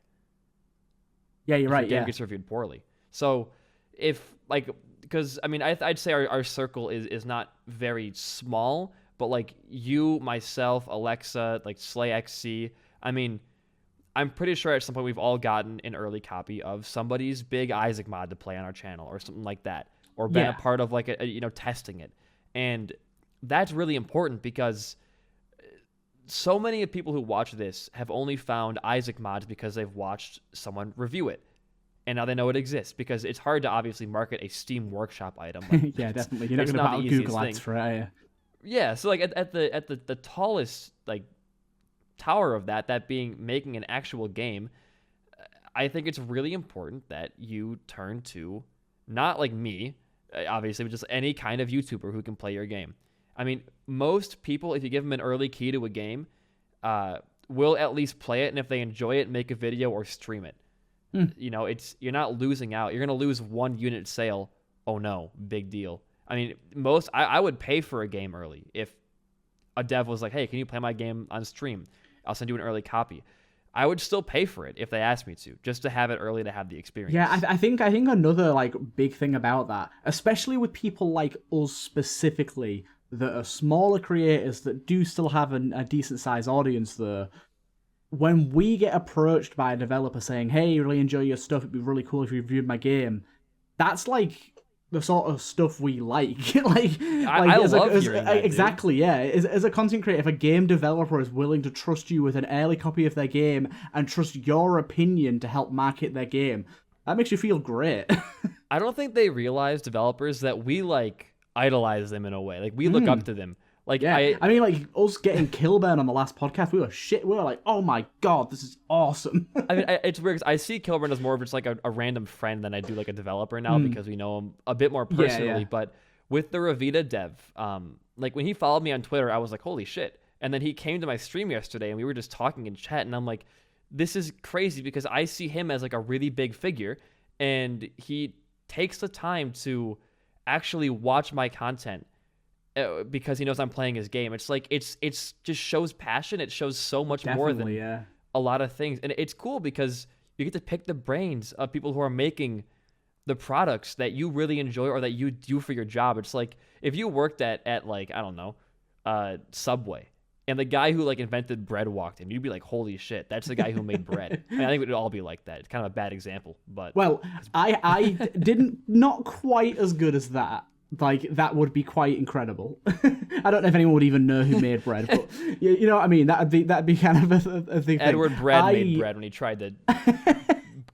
Yeah, you're right. If your game gets reviewed poorly. So because I mean, I'd say our circle is not very small, but you, myself, Olexa, Slay XC, I mean, I'm pretty sure at some point we've all gotten an early copy of somebody's big Isaac mod to play on our channel or something like that, or been a part of like testing it. And that's really important because so many of people who watch this have only found Isaac mods because they've watched someone review it. And now they know it exists, because it's hard to obviously market a Steam Workshop item. Like, yeah, definitely. You're not going to battle Google Ads for it, are you? Yeah, so like at the tallest like tower of that being making an actual game, I think it's really important that you turn to not like me, obviously, but just any kind of YouTuber who can play your game. I mean, most people, if you give them an early key to a game, will at least play it, and if they enjoy it, make a video or stream it. You know, you're not losing out. You're going to lose 1 unit sale. Oh no, big deal. I mean, I would pay for a game early if a dev was like, hey, can you play my game on stream? I'll send you an early copy. I would still pay for it if they asked me to, just to have it early, to have the experience. Yeah, I think another like big thing about that, especially with people like us specifically, that are smaller creators that do still have a decent sized audience there. When we get approached by a developer saying, hey, really enjoy your stuff, it'd be really cool if you reviewed my game, that's like the sort of stuff we like. I love hearing that, exactly, dude. Yeah. As a content creator, if a game developer is willing to trust you with an early copy of their game and trust your opinion to help market their game, that makes you feel great. I don't think they realize, developers, that we like idolize them in a way. Like, we look up to them. Like, yeah, I mean, like, us getting Kilburn on the last podcast, we were like, oh my god, this is awesome. I mean, it's weird, 'cause I see Kilburn as more of just like a random friend than I do like a developer now, because we know him a bit more personally. Yeah. But with the Ravita dev, like, when he followed me on Twitter, I was like, holy shit. And then he came to my stream yesterday, and we were just talking in chat, and I'm like, this is crazy, because I see him as like a really big figure, and he takes the time to actually watch my content because he knows I'm playing his game. It's like, it's just shows passion. It shows so much more than a lot of things. And it's cool because you get to pick the brains of people who are making the products that you really enjoy or that you do for your job. It's like, if you worked at like, I don't know, Subway, and the guy who like invented bread walked in, you'd be like, holy shit, that's the guy who made bread. I mean, I think it would all be like that. It's kind of a bad example, but... Well, I didn't, not quite as good as that. Like, that would be quite incredible. I don't know if anyone would even know who made bread, but you know what I mean? That'd be kind of a thing. Edward Bread made bread when he tried to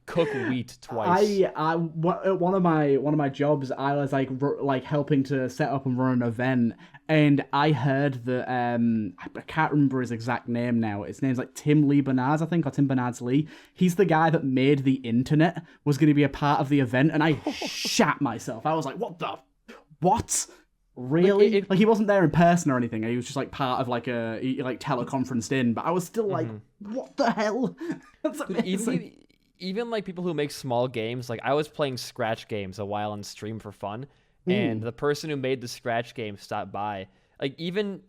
cook wheat twice. One of my jobs, I was like helping to set up and run an event, and I heard that I can't remember his exact name now. His name's like Tim Lee Bernards, I think, or Tim Bernards Lee. He's the guy that made the internet, was going to be a part of the event, and I shat myself. I was like, what? Really? Like, he wasn't there in person or anything. He was just like part of like teleconferenced in. But I was still like, what the hell? That's amazing. Even like people who make small games, like I was playing Scratch games a while on stream for fun, and the person who made the Scratch game stopped by. Like, even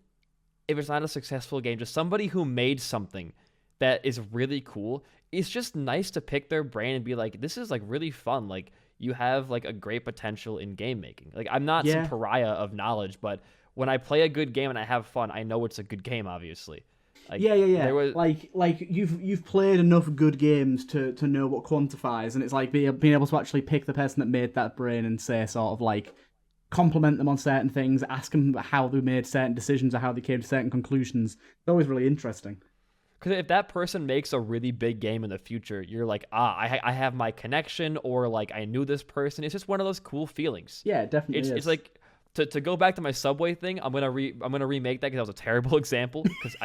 if it's not a successful game, just somebody who made something that is really cool, it's just nice to pick their brain and be like, this is like really fun. Like, you have like a great potential in game making. Like, I'm not some pariah of knowledge, but when I play a good game and I have fun, I know it's a good game, obviously. Like, There was... Like you've played enough good games to know what quantifies, and it's like being able to actually pick the person that made that brain and say, sort of like, compliment them on certain things, ask them how they made certain decisions or how they came to certain conclusions. It's always really interesting. Because if that person makes a really big game in the future, you're like, I have my connection, or like, I knew this person. It's just one of those cool feelings. Yeah, it definitely is. It's like, to go back to my Subway thing, I'm gonna remake that because that was a terrible example. Because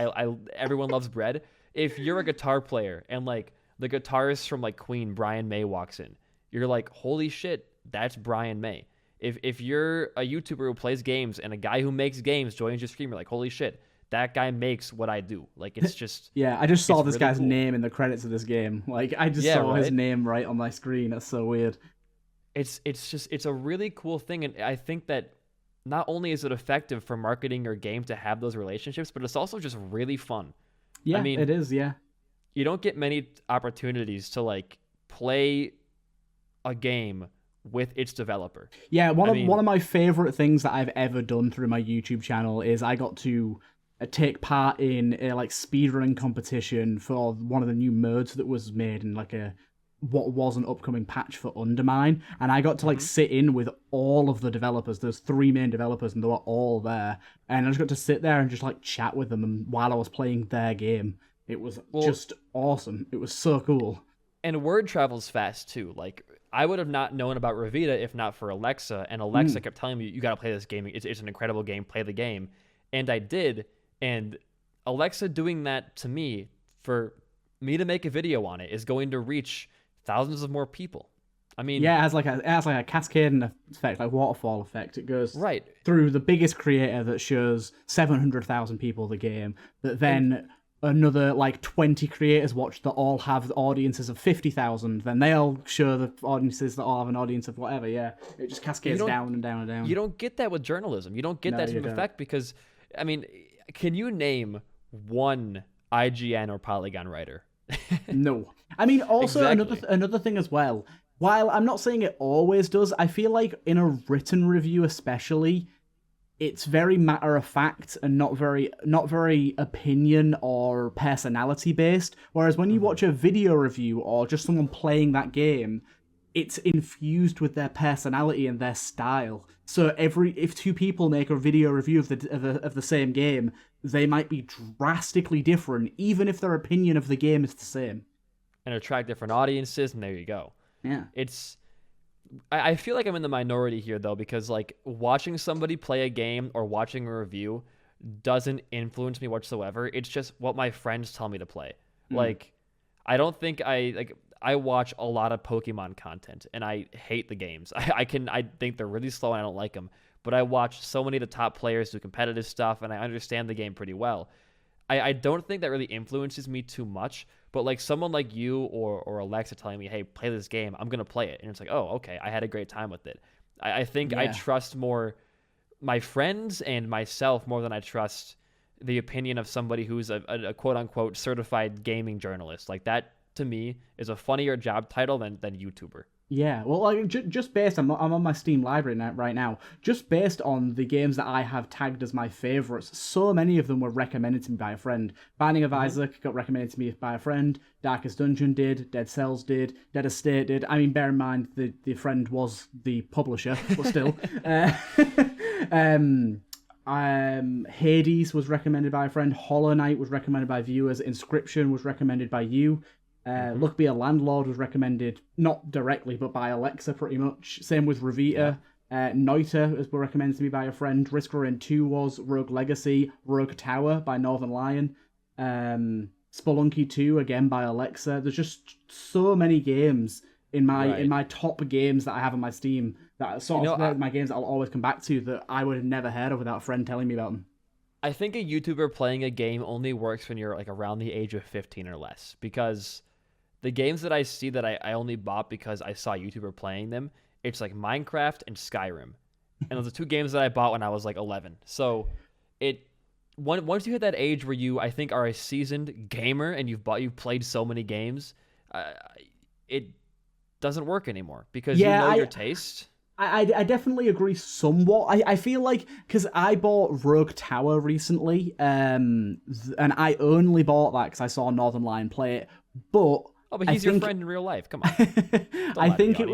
everyone loves bread. If you're a guitar player and like the guitarist from like Queen, Brian May, walks in, you're like, holy shit, that's Brian May. If you're a YouTuber who plays games and a guy who makes games joins your stream, you're like, holy shit, that guy makes what I do. Like, it's just... I just saw this really guy's name in the credits of this game. Like, I just saw his name right on my screen. That's so weird. It's a really cool thing, and I think that not only is it effective for marketing your game to have those relationships, but it's also just really fun. Yeah, I mean, it is, yeah. You don't get many opportunities to, like, play a game with its developer. Yeah, one of my favorite things that I've ever done through my YouTube channel is I got to take part in a like speedrunning competition for one of the new modes that was made in like what was an upcoming patch for Undermine, and I got to like sit in with all of the developers. There's 3 main developers, and they were all there, and I just got to sit there and just like chat with them, and while I was playing their game, it was just awesome. It was so cool. And word travels fast too. Like, I would have not known about Revita if not for Olexa, and Olexa kept telling me, you got to play this game. It's an incredible game. Play the game, and I did. And Olexa doing that to me, for me to make a video on it, is going to reach thousands of more people. I mean, yeah, it has like a cascading effect, like waterfall effect. It goes right through the biggest creator that shows 700,000 people the game, that then another like 20 creators watch that all have audiences of 50,000. Then they'll show the audiences that all have an audience of whatever. Yeah, it just cascades down and down and down. You don't get that with journalism. You don't get that same effect because, I mean, can you name one IGN or Polygon writer? No. I mean, also another thing as well. While I'm not saying it always does, I feel like in a written review especially, it's very matter of fact and not very opinion or personality based. Whereas when you watch a video review or just someone playing that game, it's infused with their personality and their style. So if 2 people make a video review of the same game, they might be drastically different, even if their opinion of the game is the same. And attract different audiences, and there you go. Yeah. I feel like I'm in the minority here, though, because like watching somebody play a game or watching a review doesn't influence me whatsoever. It's just what my friends tell me to play. Like, I don't think I watch a lot of Pokemon content, and I hate the games. I think they're really slow, and I don't like them. But I watch so many of the top players do competitive stuff, and I understand the game pretty well. I don't think that really influences me too much, but like someone like you or Alexa telling me, hey, play this game, I'm going to play it. And it's like, oh, okay, I had a great time with it. I think I trust more my friends and myself more than I trust the opinion of somebody who's a quote-unquote certified gaming journalist. Like, that, to me, is a funnier job title than YouTuber. Yeah, well, like just based, I'm on my Steam library right now. Just based on the games that I have tagged as my favorites, so many of them were recommended to me by a friend. Binding of Isaac got recommended to me by a friend. Darkest Dungeon did. Dead Cells did. Dead Estate did. I mean, bear in mind the friend was the publisher, but still. Hades was recommended by a friend. Hollow Knight was recommended by viewers. Inscription was recommended by you. Luck Be a Landlord was recommended, not directly, but by Olexa pretty much. Same with Revita. Noita was recommended to me by a friend. Risk Rain 2 was. Rogue Legacy. Rogue Tower by Northern Lion. Spelunky 2, again by Olexa. There's just so many games in my top games that I have on my Steam that are sort of my games that I'll always come back to that I would have never heard of without a friend telling me about them. I think a YouTuber playing a game only works when you're like around the age of 15 or less, because the games that I see that I only bought because I saw a YouTuber playing them, it's like Minecraft and Skyrim. And those are 2 games that I bought when I was like 11. So once you hit that age where you, I think, are a seasoned gamer and you've played so many games, it doesn't work anymore because you know your taste. I definitely agree somewhat. I feel like, because I bought Rogue Tower recently, and I only bought that because I saw Northern Lion play it, but but he's your friend in real life. Come on. I think it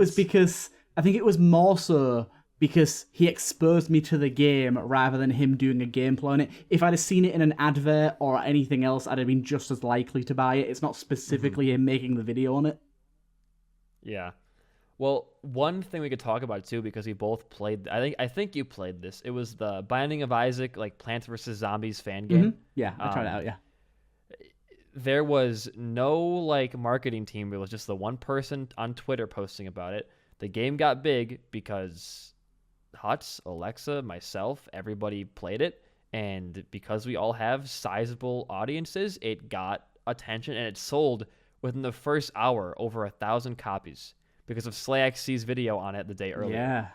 was more so because he exposed me to the game rather than him doing a gameplay on it. If I'd have seen it in an advert or anything else, I'd have been just as likely to buy it. It's not specifically him making the video on it. Yeah. Well, one thing we could talk about too, because we both played, I think you played this. It was the Binding of Isaac, like Plants vs. Zombies fan game. Yeah, I tried it out, yeah. There was no like marketing team. It was just the one person on Twitter posting about it. The game got big because Huts, Alexa, myself, everybody played it. And because we all have sizable audiences, it got attention and it sold within the first hour over 1,000 copies because of SlayXC's video on it the day earlier. Yeah.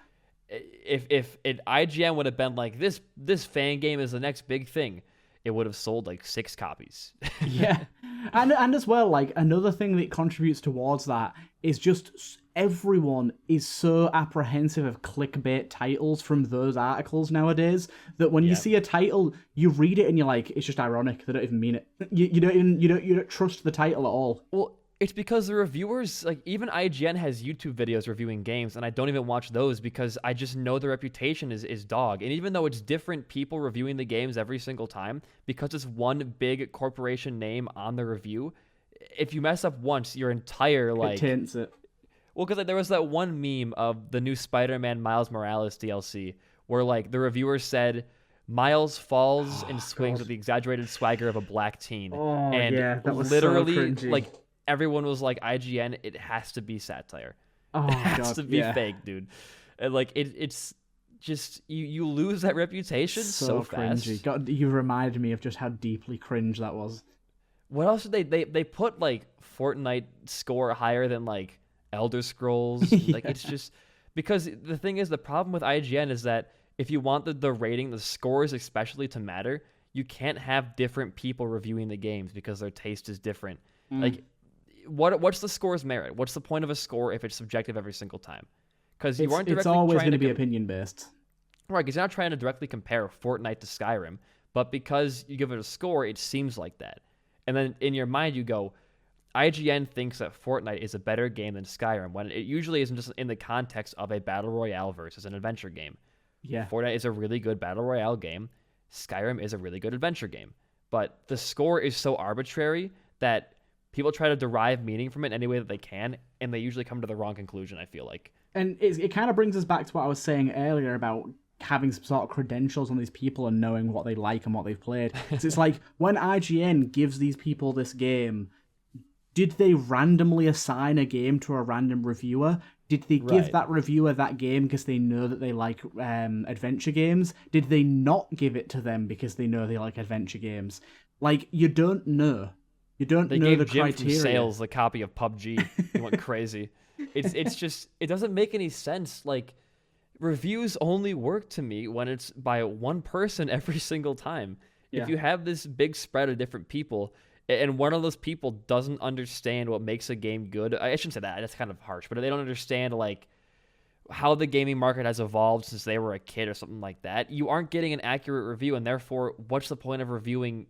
If IGN would have been like, this fan game is the next big thing, it would have sold like 6 copies. Yeah. And as well, like another thing that contributes towards that is just everyone is so apprehensive of clickbait titles from those articles nowadays that when you see a title, you read it and you're like, it's just ironic. They don't even mean it. You don't trust the title at all. Well, it's because the reviewers, like even IGN has YouTube videos reviewing games, and I don't even watch those because I just know the reputation is dog. And even though it's different people reviewing the games every single time, because it's one big corporation name on the review, if you mess up once, your entire like it taints it. Well, because like, there was that one meme of the new Spider-Man Miles Morales DLC where like the reviewer said Miles falls and swings with the exaggerated swagger of a black teen. Oh, and yeah, that was literally so cringy. like everyone was like, IGN, it has to be satire. Oh, it has God, to be yeah. fake, dude. And like it's just you lose that reputation so fast. Cringy. God, you reminded me of just how deeply cringe that was. What else did they put like Fortnite score higher than like Elder Scrolls? Like it's just because the thing is, the problem with IGN is that if you want the rating, the scores especially to matter, you can't have different people reviewing the games because their taste is different. Like what's the score's merit? What's the point of a score if it's subjective every single time? Because you aren't directly it's always going to be opinion based. Right, because you're not trying to directly compare Fortnite to Skyrim, but because you give it a score, it seems like that. And then in your mind you go, IGN thinks that Fortnite is a better game than Skyrim, when it usually isn't, just in the context of a battle royale versus an adventure game. Yeah. Fortnite is a really good battle royale game. Skyrim is a really good adventure game. But the score is so arbitrary that people try to derive meaning from it any way that they can, and they usually come to the wrong conclusion, I feel like. And it kind of brings us back to what I was saying earlier about having some sort of credentials on these people and knowing what they like and what they've played. So it's like, when IGN gives these people this game, did they randomly assign a game to a random reviewer? Did they give that reviewer that game because they know that they like adventure games? Did they not give it to them because they know they like adventure games? Like, you don't know. You don't know the criteria. Jim from Sales the copy of PUBG. He went crazy. It's just, it doesn't make any sense. Like, reviews only work to me when it's by one person every single time. Yeah. If you have this big spread of different people, and one of those people doesn't understand what makes a game good, I shouldn't say that, that's kind of harsh, but they don't understand like how the gaming market has evolved since they were a kid or something like that, you aren't getting an accurate review, and therefore, what's the point of reviewing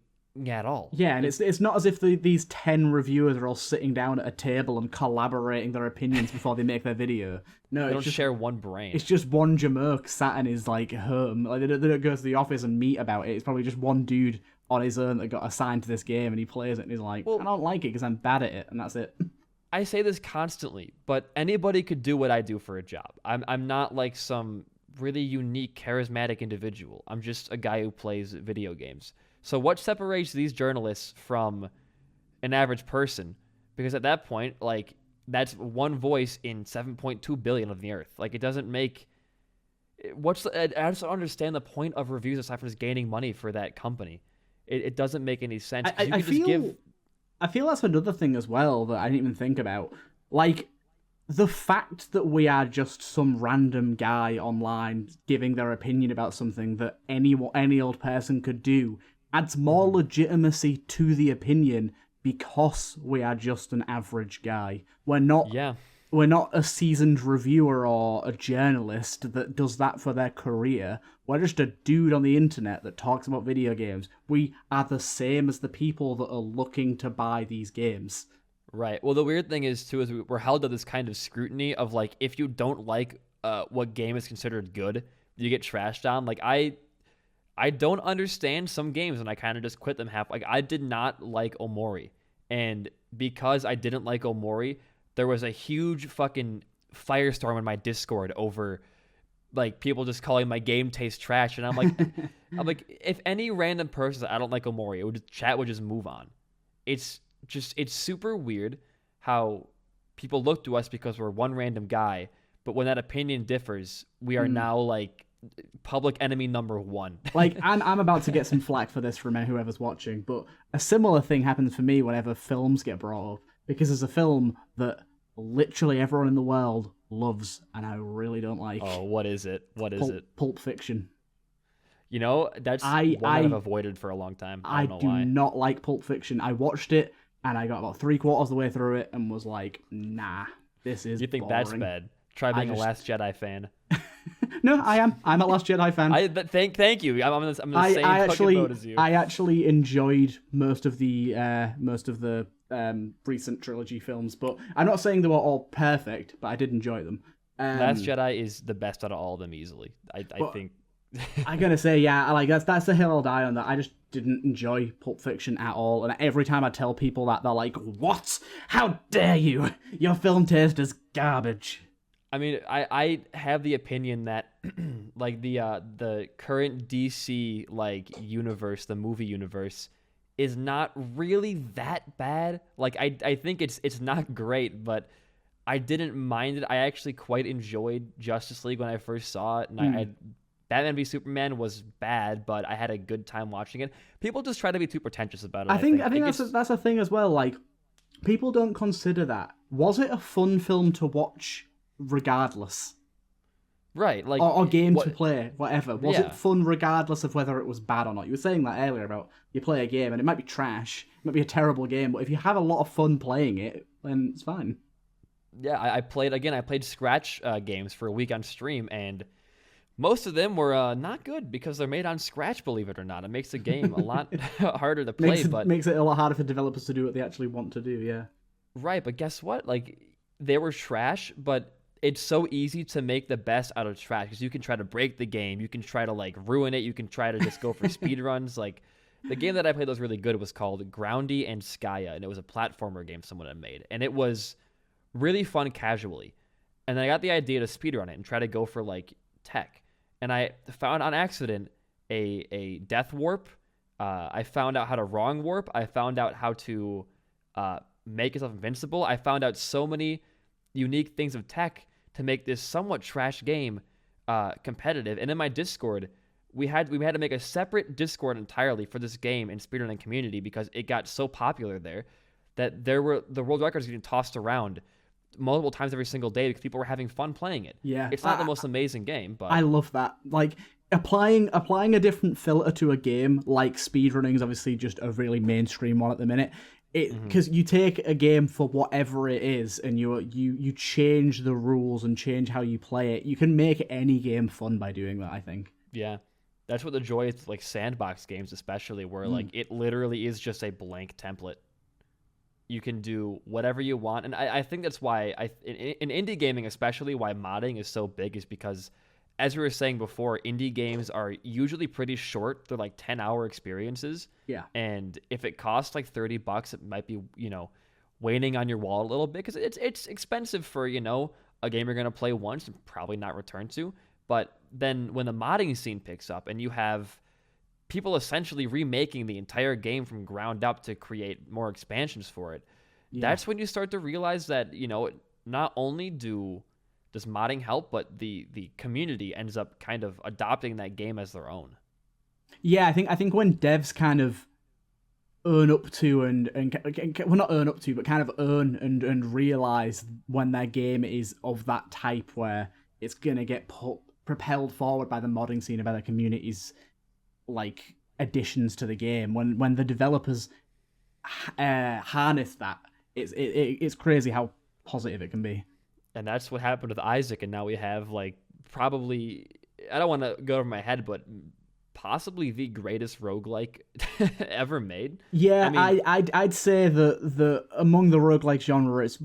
at all? Yeah, and it's not as if these 10 reviewers are all sitting down at a table and collaborating their opinions before they make their video. No, they don't share one brain. It's just one jamoke sat in his like home. Like they don't go to the office and meet about it. It's probably just one dude on his own that got assigned to this game, and he plays it and he's like, I don't like it because I'm bad at it, and that's it. I say this constantly, but anybody could do what I do for a job. I'm not like some really unique, charismatic individual. I'm just a guy who plays video games. So what separates these journalists from an average person? Because at that point, like, that's one voice in 7.2 billion of the earth. Like, it doesn't make... I just don't understand the point of reviews aside from just gaining money for that company. It doesn't make any sense. I feel that's another thing as well that I didn't even think about. Like, the fact that we are just some random guy online giving their opinion about something that any old person could do adds more legitimacy to the opinion because we are just an average guy. We're not a seasoned reviewer or a journalist that does that for their career. We're just a dude on the internet that talks about video games. We are the same as the people that are looking to buy these games. Right. Well, the weird thing is, too, is we're held to this kind of scrutiny of, like, if you don't like what game is considered good, you get trashed on. Like, I don't understand some games, and I kind of just quit them half. Like, I did not like Omori. And because I didn't like Omori, there was a huge fucking firestorm in my Discord over, like, people just calling my game taste trash. And I'm like, if any random person said, I don't like Omori, chat would just move on. It's super weird how people look to us because we're one random guy, but when that opinion differs, we are now, like, public enemy number one. Like, I'm about to get some flack for this from whoever's watching, but a similar thing happens for me whenever films get brought up, because there's a film that literally everyone in the world loves, and I really don't like. Oh, what is it? Pulp Fiction. You know, that's one that I've avoided for a long time. I don't know why. not like Pulp Fiction. I watched it and I got about 3/4 of the way through it and was like, nah, this is You think boring. that's bad? Try being a Last Jedi fan. No, I am. I'm a Last Jedi fan. Thank you. I'm in the same fucking boat as you. I actually enjoyed most of the recent trilogy films, but I'm not saying they were all perfect, but I did enjoy them. Last Jedi is the best out of all of them easily. I think. I gotta say, yeah, like that's the hill I'll die on. That I just didn't enjoy Pulp Fiction at all, and every time I tell people that, they're like, "What? How dare you? Your film taste is garbage." I mean, I have the opinion that like the current DC like universe, the movie universe, is not really that bad. Like I think it's not great, but I didn't mind it. I actually quite enjoyed Justice League when I first saw it, and Batman v Superman was bad, but I had a good time watching it. People just try to be too pretentious about it. I think that's a thing as well. Like, people don't consider that. Was it a fun film to watch regardless? Right, like or game to play, whatever. Was Yeah. it fun regardless of whether it was bad or not? You were saying that earlier about you play a game and it might be trash, it might be a terrible game, but if you have a lot of fun playing it, then it's fine. Yeah, I played Scratch games for a week on stream, and most of them were not good because they're made on Scratch, believe it or not. It makes the game a lot harder to play. Makes it a lot harder for developers to do what they actually want to do, yeah. Right, but guess what? Like, they were trash, but it's so easy to make the best out of trash because you can try to break the game, you can try to like ruin it, you can try to just go for speed runs. Like, the game that I played that was really good was called Groundy and Skya, and it was a platformer game someone had made, and it was really fun casually. And then I got the idea to speedrun it and try to go for like tech. And I found on accident a death warp. I found out how to wrong warp. I found out how to make yourself invincible. I found out so many unique things of tech to make this somewhat trash game competitive. And in my Discord, we had to make a separate Discord entirely for this game and speedrunning community because it got so popular there that the world records getting tossed around multiple times every single day because people were having fun playing it. Yeah, it's not the most amazing game, but I love that. Like, applying a different filter to a game, like speedrunning is obviously just a really mainstream one at the minute. Because you take a game for whatever it is, and you change the rules and change how you play it. You can make any game fun by doing that, I think. Yeah, that's what the joy of like sandbox games, especially, where like it literally is just a blank template. You can do whatever you want, and I think that's why in indie gaming, especially, why modding is so big is because, as we were saying before, indie games are usually pretty short. They're like 10-hour experiences. Yeah. And if it costs like $30, it might be, weighing on your wallet a little bit because it's expensive for, a game you're going to play once and probably not return to. But then when the modding scene picks up and you have people essentially remaking the entire game from ground up to create more expansions for it, that's when you start to realize that, not only does modding help, but the community ends up kind of adopting that game as their own. Yeah, I think when devs kind of earn up to and well, not earn up to, but kind of earn and realize when their game is of that type where it's gonna get propelled forward by the modding scene and by the community's like additions to the game. When the developers harness that, it's crazy how positive it can be. And that's what happened with Isaac, and now we have like probably, I don't want to go over my head, but possibly the greatest roguelike ever made. Yeah, I mean, I'd say that among the roguelike genre, it's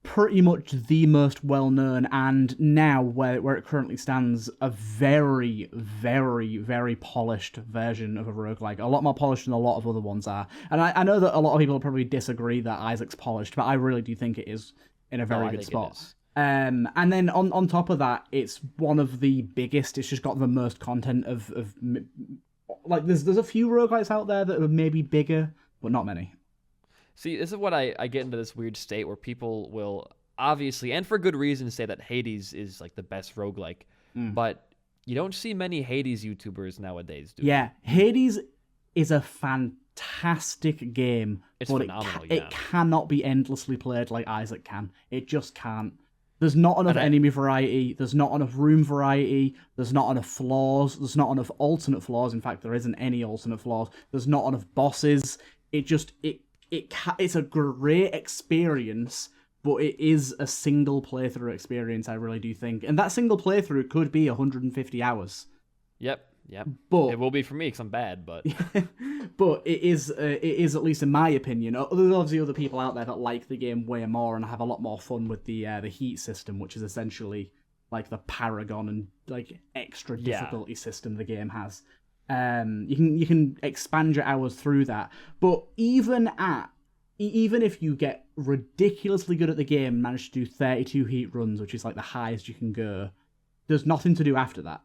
pretty much the most well-known, and now where it currently stands, a very, very, very polished version of a roguelike. A lot more polished than a lot of other ones are. And I know that a lot of people probably disagree that Isaac's polished, but I really do think it is in a very good spot. And then on top of that, it's one of the biggest. It's just got the most content of like there's a few roguelikes out there that are maybe bigger, but not many. See, this is what I get into this weird state where people will obviously, and for good reason, say that Hades is like the best roguelike, but you don't see many Hades YouTubers nowadays, do you? Yeah, Hades is a fantastic game, it's but phenomenal. It cannot be endlessly played like Isaac can. It just can't. There's not enough enemy variety, there's not enough room variety, there's not enough floors, there's not enough alternate floors. In fact, there isn't any alternate floors. There's not enough bosses. It it's a great experience, but it is a single playthrough experience. I really do think, and that single playthrough could be 150 hours. Yep. But It will be for me because I'm bad, but but it is at least in my opinion. There's obviously other people out there that like the game way more and have a lot more fun with the heat system, which is essentially like the paragon and like extra difficulty system the game has. You can expand your hours through that, but even if you get ridiculously good at the game and manage to do 32 heat runs, which is like the highest you can go, there's nothing to do after that.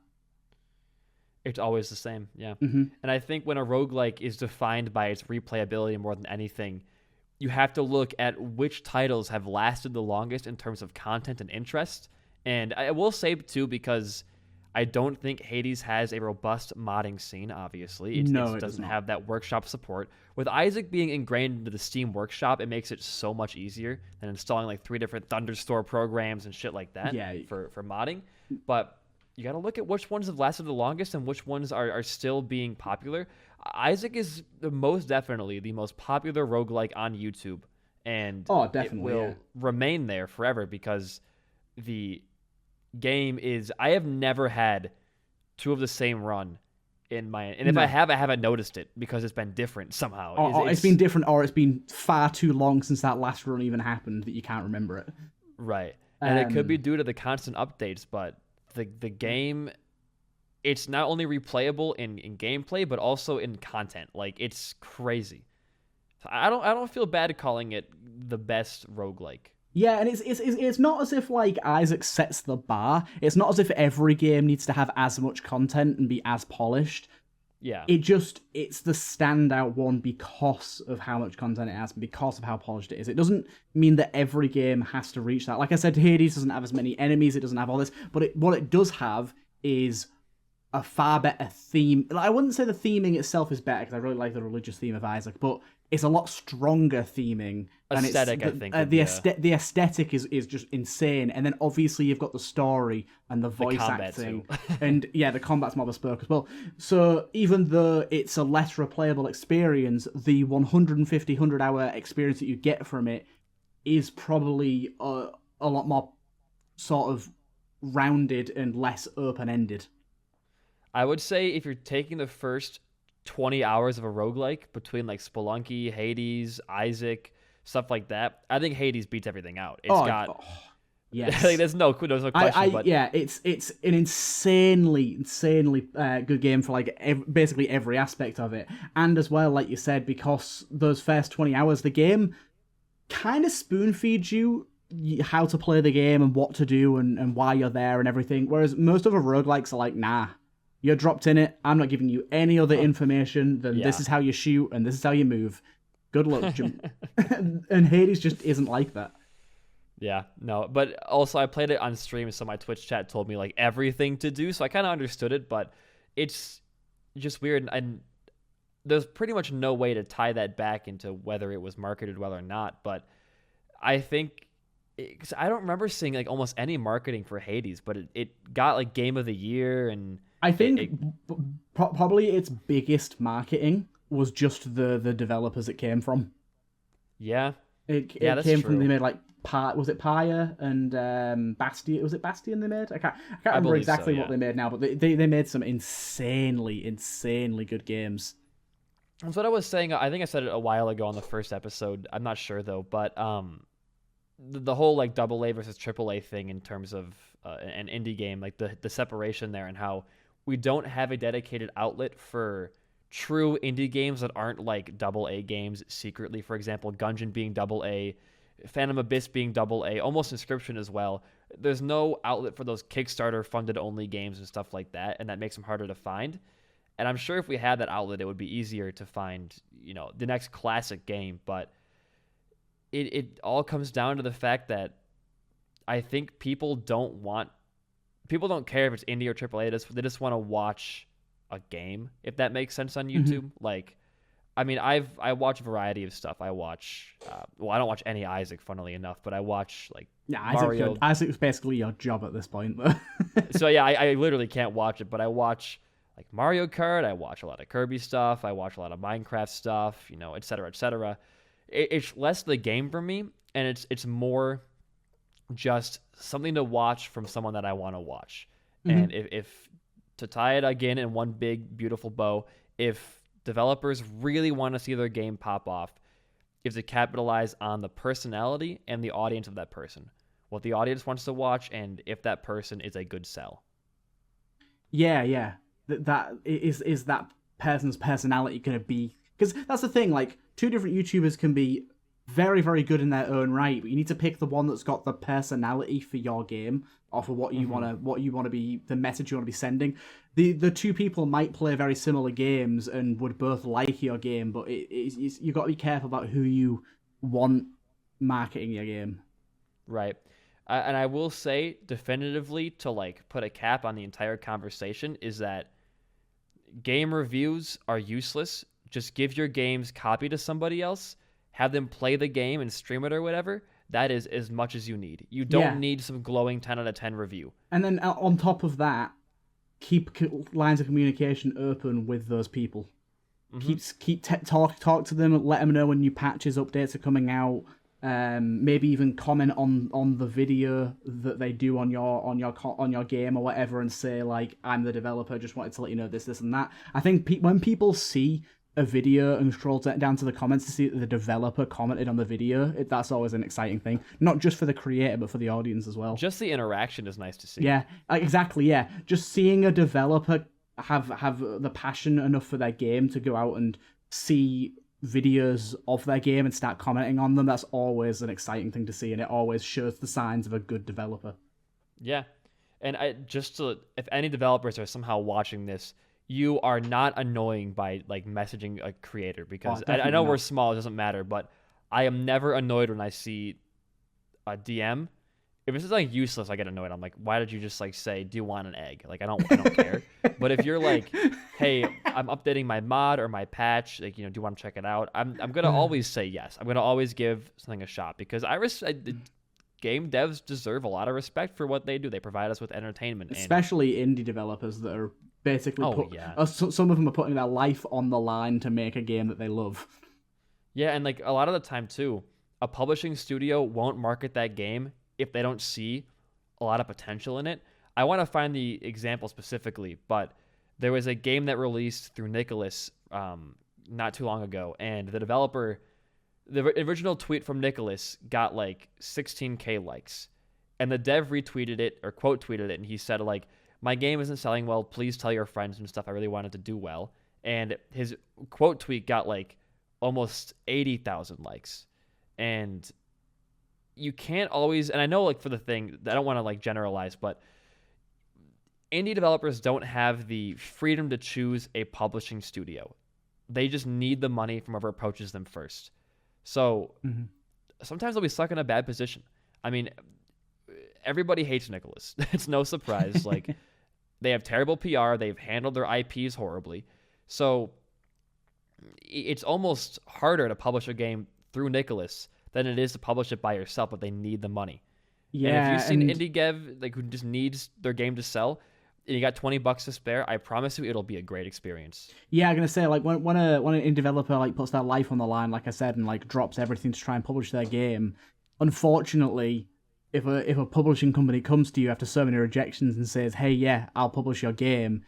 it's always the same. Yeah. Mm-hmm. And I think when a roguelike is defined by its replayability more than anything, you have to look at which titles have lasted the longest in terms of content and interest. And I will say, too, because I don't think Hades has a robust modding scene, obviously. It doesn't have that workshop support. With Isaac being ingrained into the Steam Workshop, it makes it so much easier than installing like 3 different Thunderstore programs and shit like that for modding. But you got to look at which ones have lasted the longest and which ones are still being popular. Isaac is most definitely the most popular roguelike on YouTube. And it will remain there forever because the game is... I have never had 2 of the same run in my... And if I haven't noticed it because it's been different somehow. It's been different, or it's been far too long since that last run even happened that you can't remember it. Right. And it could be due to the constant updates, but the game, it's not only replayable in gameplay, but also in content. Like, it's crazy. So I don't feel bad calling it the best roguelike. Yeah, and it's not as if like Isaac sets the bar. It's not as if every game needs to have as much content and be as polished. Yeah. It's the standout one because of how much content it has and because of how polished it is. It doesn't mean that every game has to reach that. Like I said, Hades doesn't have as many enemies, it doesn't have all this, but what it does have is a far better theme. I wouldn't say the theming itself is better because I really like the religious theme of Isaac, but it's a lot stronger theming. Aesthetic, I think. The aesthetic is just insane. And then obviously you've got the story and the voice acting. And yeah, the combat's more bespoke as well. So even though it's a less replayable experience, the 100-hour experience that you get from it is probably a lot more sort of rounded and less open-ended. I would say if you're taking the first 20 hours of a roguelike between like Spelunky, Hades, Isaac, stuff like that, I think Hades beats everything out. Yes. Like, there's no question. It's an insanely good game for like basically every aspect of it, and as well, like you said, because those first 20 hours, the game kind of spoon feeds you how to play the game and what to do and why you're there and everything. Whereas most other roguelikes are like, nah. You're dropped in it. I'm not giving you any other information than this is how you shoot and this is how you move. Good luck. And Hades just isn't like that. Yeah, no. But also I played it on stream, so my Twitch chat told me like everything to do, so I kind of understood it, but it's just weird. And there's pretty much no way to tie that back into whether it was marketed well or not. But I think... because I don't remember seeing like almost any marketing for Hades, but it got like Game of the Year, and I think probably its biggest marketing was just the developers it came from. Yeah, it came from, they made like was it Pyre and Bastion? Was it Bastion they made? I can't remember exactly what they made now, but they made some insanely good games. That's what I was saying. I think I said it a while ago on the first episode. I'm not sure though, but the whole like AA versus AAA thing in terms of an indie game, like the separation there, and how we don't have a dedicated outlet for true indie games that aren't like AA games secretly. For example, Gungeon being AA, Phantom Abyss being AA, almost Inscription as well. There's no outlet for those Kickstarter funded only games and stuff like that, and that makes them harder to find. And I'm sure if we had that outlet, it would be easier to find, the next classic game. But it all comes down to the fact that I think people don't care if it's indie or AAA. They just want to watch a game, if that makes sense on YouTube. Mm-hmm. Like, I mean, I watch a variety of stuff. I watch, I don't watch any Isaac, funnily enough, but I watch like Mario. Isaac's basically your job at this point, though. So yeah, I literally can't watch it, but I watch like Mario Kart. I watch a lot of Kirby stuff. I watch a lot of Minecraft stuff, et cetera, et cetera. it's less the game for me, and it's more just something to watch from someone that I want to watch. And if to tie it again in one big beautiful bow, if developers really want to see their game pop off, you have to capitalize on the personality and the audience of that person, what the audience wants to watch, and if that person is a good sell. Yeah. That is that person's personality going to be? Because that's the thing. Like, two different YouTubers can be very, very good in their own right, but you need to pick the one that's got the personality for your game, or for what you want to be, the message you want to be sending. The two people might play very similar games and would both like your game, but you got to be careful about who you want marketing your game. Right. And I will say definitively, to like put a cap on the entire conversation, is that game reviews are useless. Just give your game's copy to somebody else, have them play the game and stream it or whatever. That is as much as you need. You don't need some glowing 10 out of 10 review. And then on top of that, keep lines of communication open with those people. Talk to them, let them know when new patches, updates are coming out. Maybe even comment on the video that they do on your game or whatever, and say like, I'm the developer, just wanted to let you know this and that. I think when people see a video and scroll down to the comments to see that the developer commented on the video, that's always an exciting thing. Not just for the creator, but for the audience as well. Just the interaction is nice to see. Yeah, exactly. Yeah, just seeing a developer have the passion enough for their game to go out and see videos of their game and start commenting on them, that's always an exciting thing to see, and it always shows the signs of a good developer. Yeah, and if any developers are somehow watching this, you are not annoying by like messaging a creator, because I know we're small, it doesn't matter, but I am never annoyed when I see a DM. If it's like useless, I get annoyed. I'm like, why did you just like say, do you want an egg? Like, I don't care. But if you're like, hey, I'm updating my mod or my patch, like, do you want to check it out? I'm gonna always say yes. I'm gonna always give something a shot, because game devs deserve a lot of respect for what they do. They provide us with entertainment, especially indie developers that are basically some of them are putting their life on the line to make a game that they love. Yeah, and like a lot of the time too, a publishing studio won't market that game if they don't see a lot of potential in it. I want to find the example specifically, but there was a game that released through Nicholas not too long ago, and the developer, the original tweet from Nicholas got like 16K likes, and the dev retweeted it or quote tweeted it, and he said like, my game isn't selling well, please tell your friends and stuff, I really wanted to do well. And his quote tweet got like almost 80,000 likes. And you can't always, and I know like for the thing, I don't want to like generalize, but indie developers don't have the freedom to choose a publishing studio. They just need the money from whoever approaches them first. So sometimes they'll be stuck in a bad position. I mean, everybody hates Nicholas. It's no surprise. Like, they have terrible PR. They've handled their IPs horribly. So it's almost harder to publish a game through Nicholas than it is to publish it by yourself, but they need the money. Yeah, and if you've seen indie dev like who just needs their game to sell, and you got $20 to spare, I promise you it'll be a great experience. Yeah, I'm gonna say like when an indie developer like puts their life on the line, like I said, and like drops everything to try and publish their game, unfortunately, if a publishing company comes to you after so many rejections and says, "Hey, yeah, I'll publish your game,"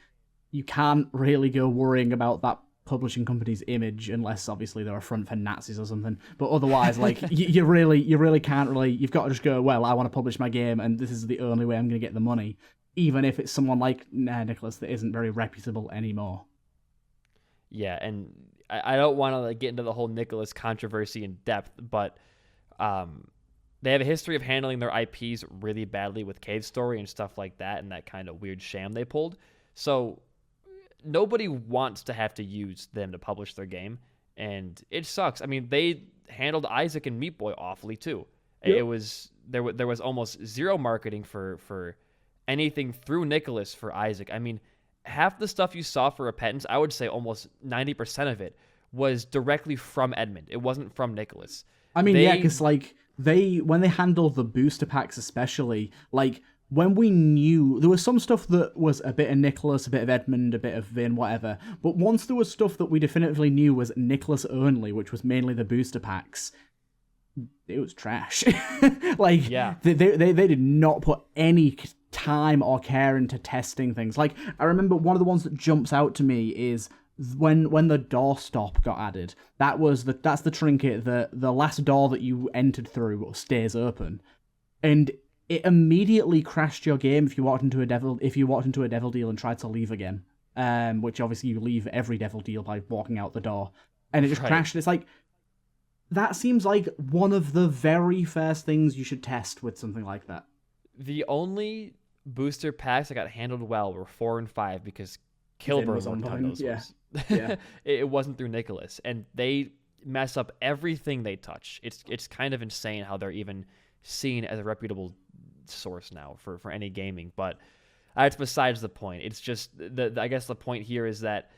you can't really go worrying about that publishing company's image, unless obviously they're a front for Nazis or something. But otherwise, like you really can't really. You've got to just go, well, I want to publish my game, and this is the only way I'm going to get the money, even if it's someone like Nicholas that isn't very reputable anymore. Yeah, and I don't want to like get into the whole Nicholas controversy in depth, but they have a history of handling their IPs really badly with Cave Story and stuff like that, and that kind of weird sham they pulled. So nobody wants to have to use them to publish their game, and it sucks. I mean, they handled Isaac and Meat Boy awfully too. Yep. It was there was almost zero marketing for anything through Nicholas for Isaac. I mean, half the stuff you saw for Repentance, I would say almost 90% of it was directly from Edmund. It wasn't from Nicholas. I mean, yeah, because like when they handled the booster packs especially, like when we knew there was some stuff that was a bit of Nicholas, a bit of Edmund, a bit of Vin, whatever. But once there was stuff that we definitively knew was Nicholas only, which was mainly the booster packs, it was trash. Like, Yeah. they did not put any time or care into testing things. Like, I remember one of the ones that jumps out to me is when the doorstop got added. That's the trinket that the last door that you entered through stays open, and it immediately crashed your game if you walked into a devil deal and tried to leave again. Which obviously you leave every devil deal by walking out the door, and it just crashed. It's like, that seems like one of the very first things you should test with something like that. The only booster packs that got handled well were 4 and 5 because Kilburn worked on those ones. Yeah. It wasn't through Nicholas, and they mess up everything they touch. It's kind of insane how they're even seen as a reputable source now for any gaming, but that's besides the point. It's just I guess the point here is that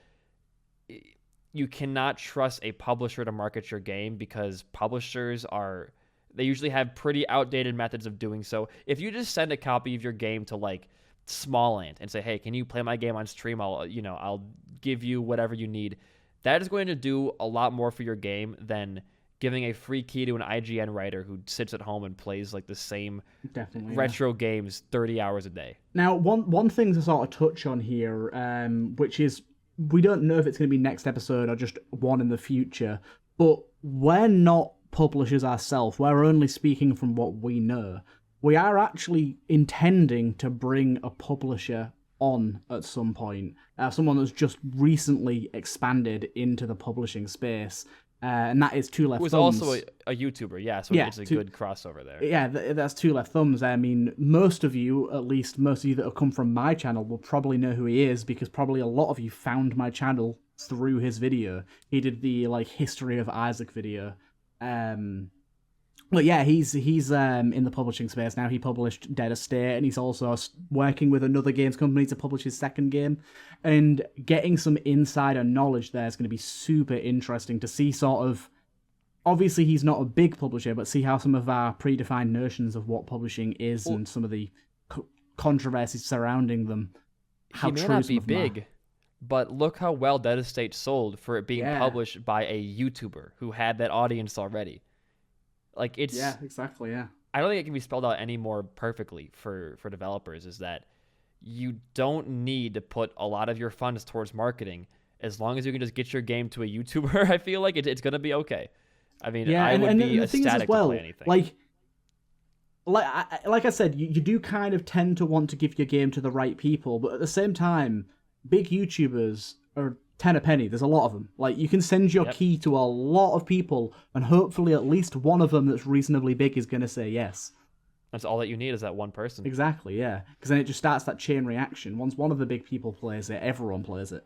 you cannot trust a publisher to market your game because publishers they usually have pretty outdated methods of doing so. If you just send a copy of your game to like Smalland and say, "Hey, can you play my game on stream? I'll give you whatever you need." That is going to do a lot more for your game than giving a free key to an IGN writer who sits at home and plays like the same retro games 30 hours a day. Now, one thing to sort of touch on here, which is, we don't know if it's going to be next episode or just one in the future, but we're not publishers ourselves. We're only speaking from what we know. We are actually intending to bring a publisher on at some point, someone that's just recently expanded into the publishing space, and that is Two Left Thumbs. Who's also a YouTuber, so it's a good crossover there. Yeah, that's Two Left Thumbs. I mean, most of you that have come from my channel will probably know who he is, because probably a lot of you found my channel through his video. He did the History of Isaac video. But yeah, he's in the publishing space now. He published Dead Estate, and he's also working with another games company to publish his second game. And getting some insider knowledge there is going to be super interesting to see sort of... Obviously, he's not a big publisher, but see how some of our predefined notions of what publishing is and some of the controversies surrounding them. He may not be big, but look how well Dead Estate sold for it being published by a YouTuber who had that audience already. Exactly. I don't think it can be spelled out any more perfectly for developers, is that you don't need to put a lot of your funds towards marketing. As long as you can just get your game to a YouTuber, I feel like it's going to be okay. I mean, I would be ecstatic to play anything. Like I said, you do kind of tend to want to give your game to the right people, but at the same time, big YouTubers are 10 a penny. There's a lot of them. You can send your key to a lot of people, and hopefully at least one of them that's reasonably big is going to say yes. That's all that you need, is that one person. Exactly, yeah. Because then it just starts that chain reaction. Once one of the big people plays it, everyone plays it.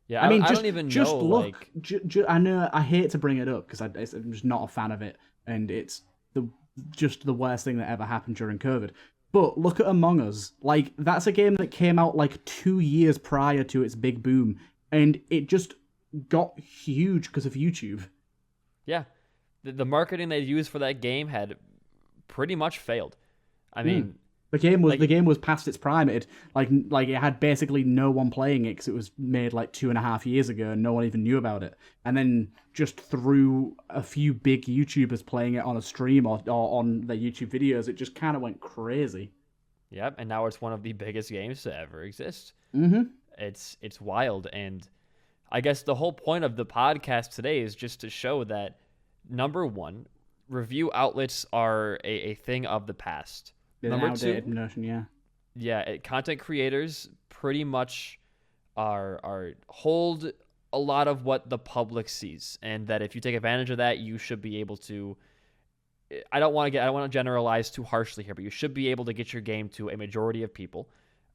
Yeah, I mean, I don't even know. Look, I know I hate to bring it up because I'm just not a fan of it, and it's just the worst thing that ever happened during COVID. But look at Among Us. That's a game that came out 2 years prior to its big boom, and it just got huge because of YouTube. Yeah, the marketing they used for that game had pretty much failed. I mean, the game was past its prime. It had basically no one playing it because it was made 2.5 years ago, and no one even knew about it. And then just through a few big YouTubers playing it on a stream or on their YouTube videos, it just kind of went crazy. Yep, and now it's one of the biggest games to ever exist. Mm-hmm. It's wild, and I guess the whole point of the podcast today is just to show that, number one, review outlets are a thing of the past. Number two, notion, content creators pretty much hold a lot of what the public sees, and that if you take advantage of that, you should be able to. I don't want to generalize too harshly here, but you should be able to get your game to a majority of people.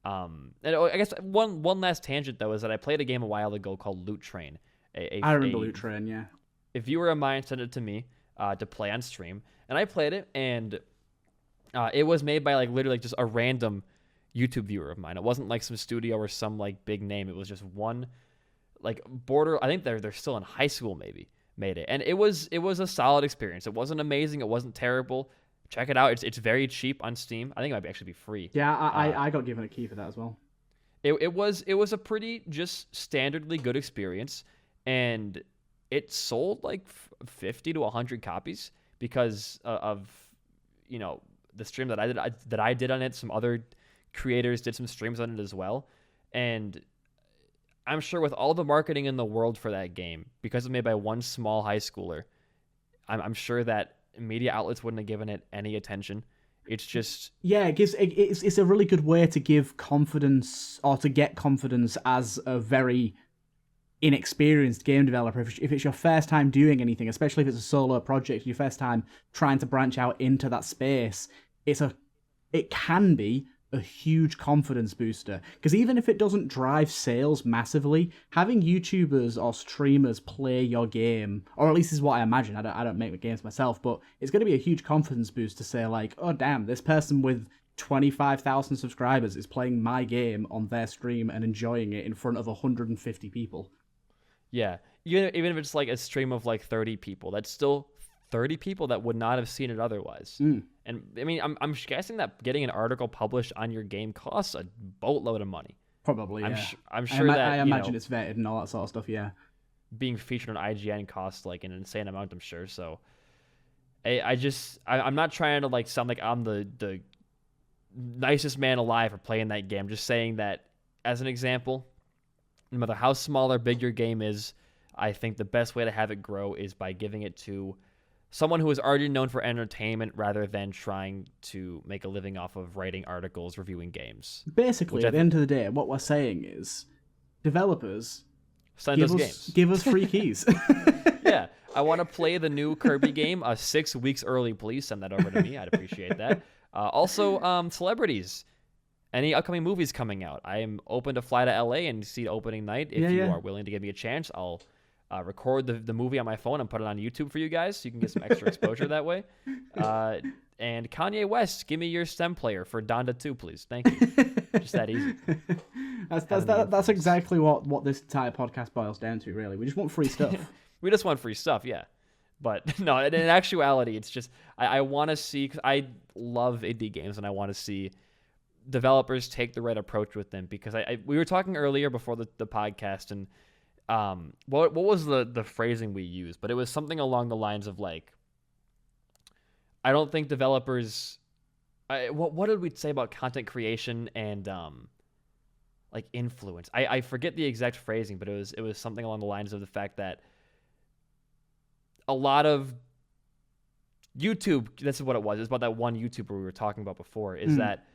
And I guess one last tangent though is that I played a game a while ago called Loot Train. I remember Loot Train, yeah. A viewer of mine sent it to me to play on stream, and I played it, and it was made by literally just a random YouTube viewer of mine. It wasn't some studio or some big name. It was just one border. I think they're still in high school maybe made it, and it was a solid experience. It wasn't amazing. It wasn't terrible. check it out. It's very cheap on Steam. I think it might actually be free. Yeah, I got given a key for that as well. It was a pretty just standardly good experience, and it sold like 50 to 100 copies because of the stream that I did on it. Some other creators did some streams on it as well, and I'm sure with all the marketing in the world for that game, because it's made by one small high schooler, I'm sure that media outlets wouldn't have given it any attention. It's just it's a really good way to give confidence or to get confidence as a very inexperienced game developer. If it's your first time doing anything, especially if it's a solo project, your first time trying to branch out into that space, it can be a huge confidence booster, because even if it doesn't drive sales massively, having YouTubers or streamers play your game, or at least is what I imagine, I don't make the games myself, but it's going to be a huge confidence boost to say like, oh damn, this person with 25,000 subscribers is playing my game on their stream and enjoying it in front of 150 people. Yeah, even if it's like a stream of like 30 people, that's still 30 people that would not have seen it otherwise. And I mean, I'm guessing that getting an article published on your game costs a boatload of money. Probably, yeah. I'm sure I imagine it's vetted and all that sort of stuff, yeah. Being featured on IGN costs like an insane amount, I'm sure. So I'm not trying to like sound like I'm the nicest man alive for playing that game. I'm just saying that as an example, no matter how small or big your game is, I think the best way to have it grow is by giving it to someone who is already known for entertainment rather than trying to make a living off of writing articles, reviewing games. Basically, at the end of the day, what we're saying is, developers, send us games. Give us free keys. Yeah, I want to play the new Kirby game 6 weeks early. Please send that over to me. I'd appreciate that. Also, celebrities. Any upcoming movies coming out? I am open to fly to LA and see opening night. If you are willing to give me a chance, I'll record the movie on my phone and put it on YouTube for you guys so you can get some extra exposure that way. And Kanye West, give me your stem player for Donda 2, please. Thank you. Just that easy. That's exactly what this entire podcast boils down to, really. We just want free stuff. We just want free stuff, yeah. But no, in actuality, it's just I want to see, because I love indie games and I want to see developers take the right approach with them, because we were talking earlier before the podcast, and what was the phrasing we used, but it was something along the lines of like, I don't think developers, what did we say about content creation and like influence? I forget the exact phrasing, but it was something along the lines of the fact that a lot of YouTube, this is what it was. It's about that one YouTuber we were talking about before, is that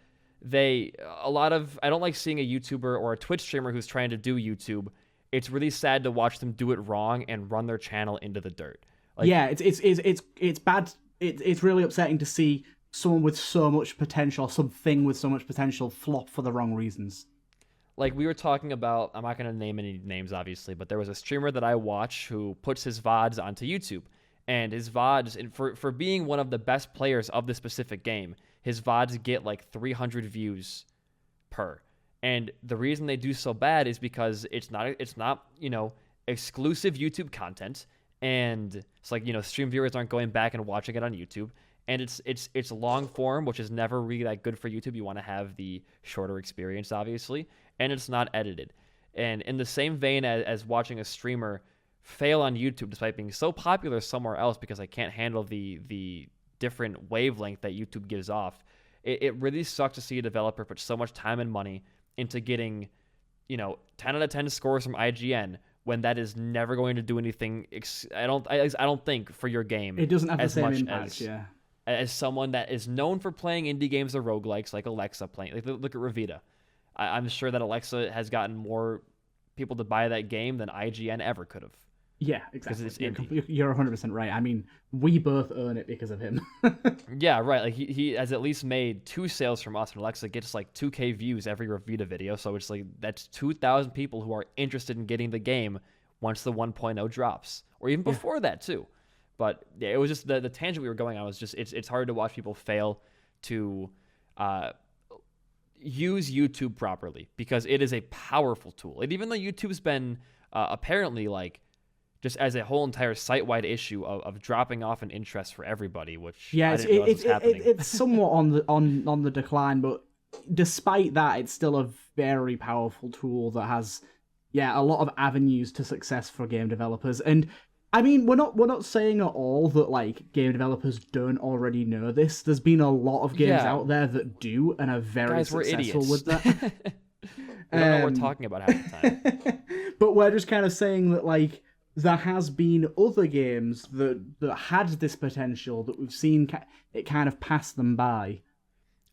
I don't like seeing a YouTuber or a Twitch streamer who's trying to do YouTube. It's really sad to watch them do it wrong and run their channel into the dirt. Like, yeah, it's bad. It's really upsetting to see someone with so much potential, something with so much potential, flop for the wrong reasons. Like we were talking about, I'm not going to name any names, obviously, but there was a streamer that I watch who puts his VODs onto YouTube. And his VODs, for being one of the best players of the specific game, his VODs get like 300 views per. And the reason they do so bad is because it's not exclusive YouTube content, and it's like, stream viewers aren't going back and watching it on YouTube, and it's long form, which is never really that good for YouTube. You want to have the shorter experience, obviously, and it's not edited. And in the same vein as watching a streamer fail on YouTube despite being so popular somewhere else because I can't handle the different wavelength that YouTube gives off, it really sucks to see a developer put so much time and money into getting 10 out of 10 scores from IGN when that is never going to do anything. I don't think for your game. It doesn't have the same much impact, as someone that is known for playing indie games or roguelikes like Olexa playing. Like, look at Revita. I'm sure that Olexa has gotten more people to buy that game than IGN ever could have. Yeah, exactly. You're 100% right. I mean, we both earn it because of him. Yeah, right. Like he has at least made 2 sales from us, and Alexa gets like 2K views every Revita video. So it's like that's 2,000 people who are interested in getting the game once the 1.0 drops, or even before that too. But yeah, it was just the tangent we were going on was just it's hard to watch people fail to use YouTube properly, because it is a powerful tool. And even though YouTube's been apparently like just as a whole entire site-wide issue of dropping off an interest for everybody, which Yeah, I didn't realize was happening. it's somewhat on the decline, but despite that, it's still a very powerful tool that has a lot of avenues to success for game developers. And I mean, we're not saying at all that like game developers don't already know this. There's been a lot of games out there that do and are very successful with that. We don't know what we're talking about half the time. But we're just kind of saying that like there has been other games that had this potential that we've seen it kind of pass them by.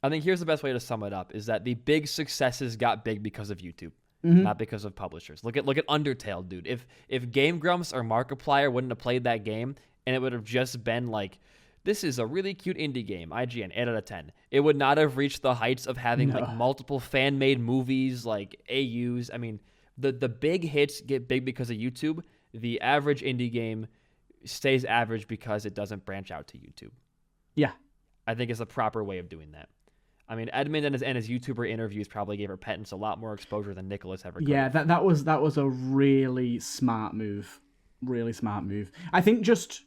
I think here's the best way to sum it up: is that the big successes got big because of YouTube. Not because of publishers. Look at Undertale, dude. If Game Grumps or Markiplier wouldn't have played that game, and it would have just been like, this is a really cute indie game, IGN 8 out of 10. It would not have reached the heights of having like multiple fan-made movies, like AUs. I mean, the big hits get big because of YouTube. The average indie game stays average because it doesn't branch out to YouTube. Yeah, I think it's a proper way of doing that. I mean, Edmund and his YouTuber interviews probably gave Repentance a lot more exposure than Nicholas ever could. Yeah, that was a really smart move. Really smart move. I think just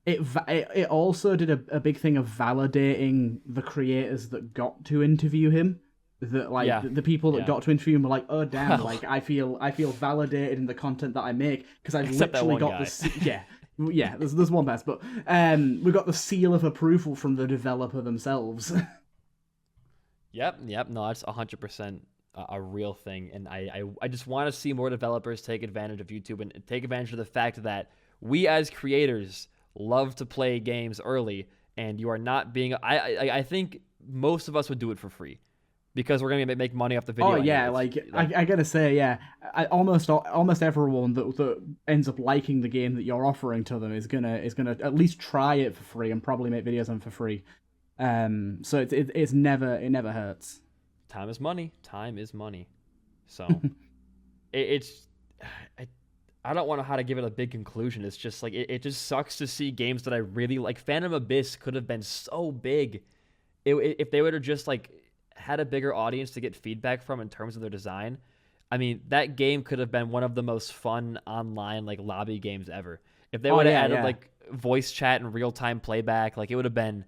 it also did a big thing of validating the creators that got to interview him. That like the people that got to interview him were like, oh damn, like I feel validated in the content that I make because I've literally got this. Yeah. There's one best, but we got the seal of approval from the developer themselves. Yep. No, that's 100% a real thing, and I just want to see more developers take advantage of YouTube and take advantage of the fact that we as creators love to play games early, and you are not being. I think most of us would do it for free because we're gonna make money off the video. Oh yeah, I gotta say, almost everyone that ends up liking the game that you're offering to them is gonna at least try it for free and probably make videos on it for free. So it never hurts. Time is money. So I don't know how to give it a big conclusion. It's just like it just sucks to see games that I really like. Phantom Abyss could have been so big if they would have just like had a bigger audience to get feedback from in terms of their design. I mean, that game could have been one of the most fun online like lobby games ever. If they would have added like voice chat and real time playback, like it would have been.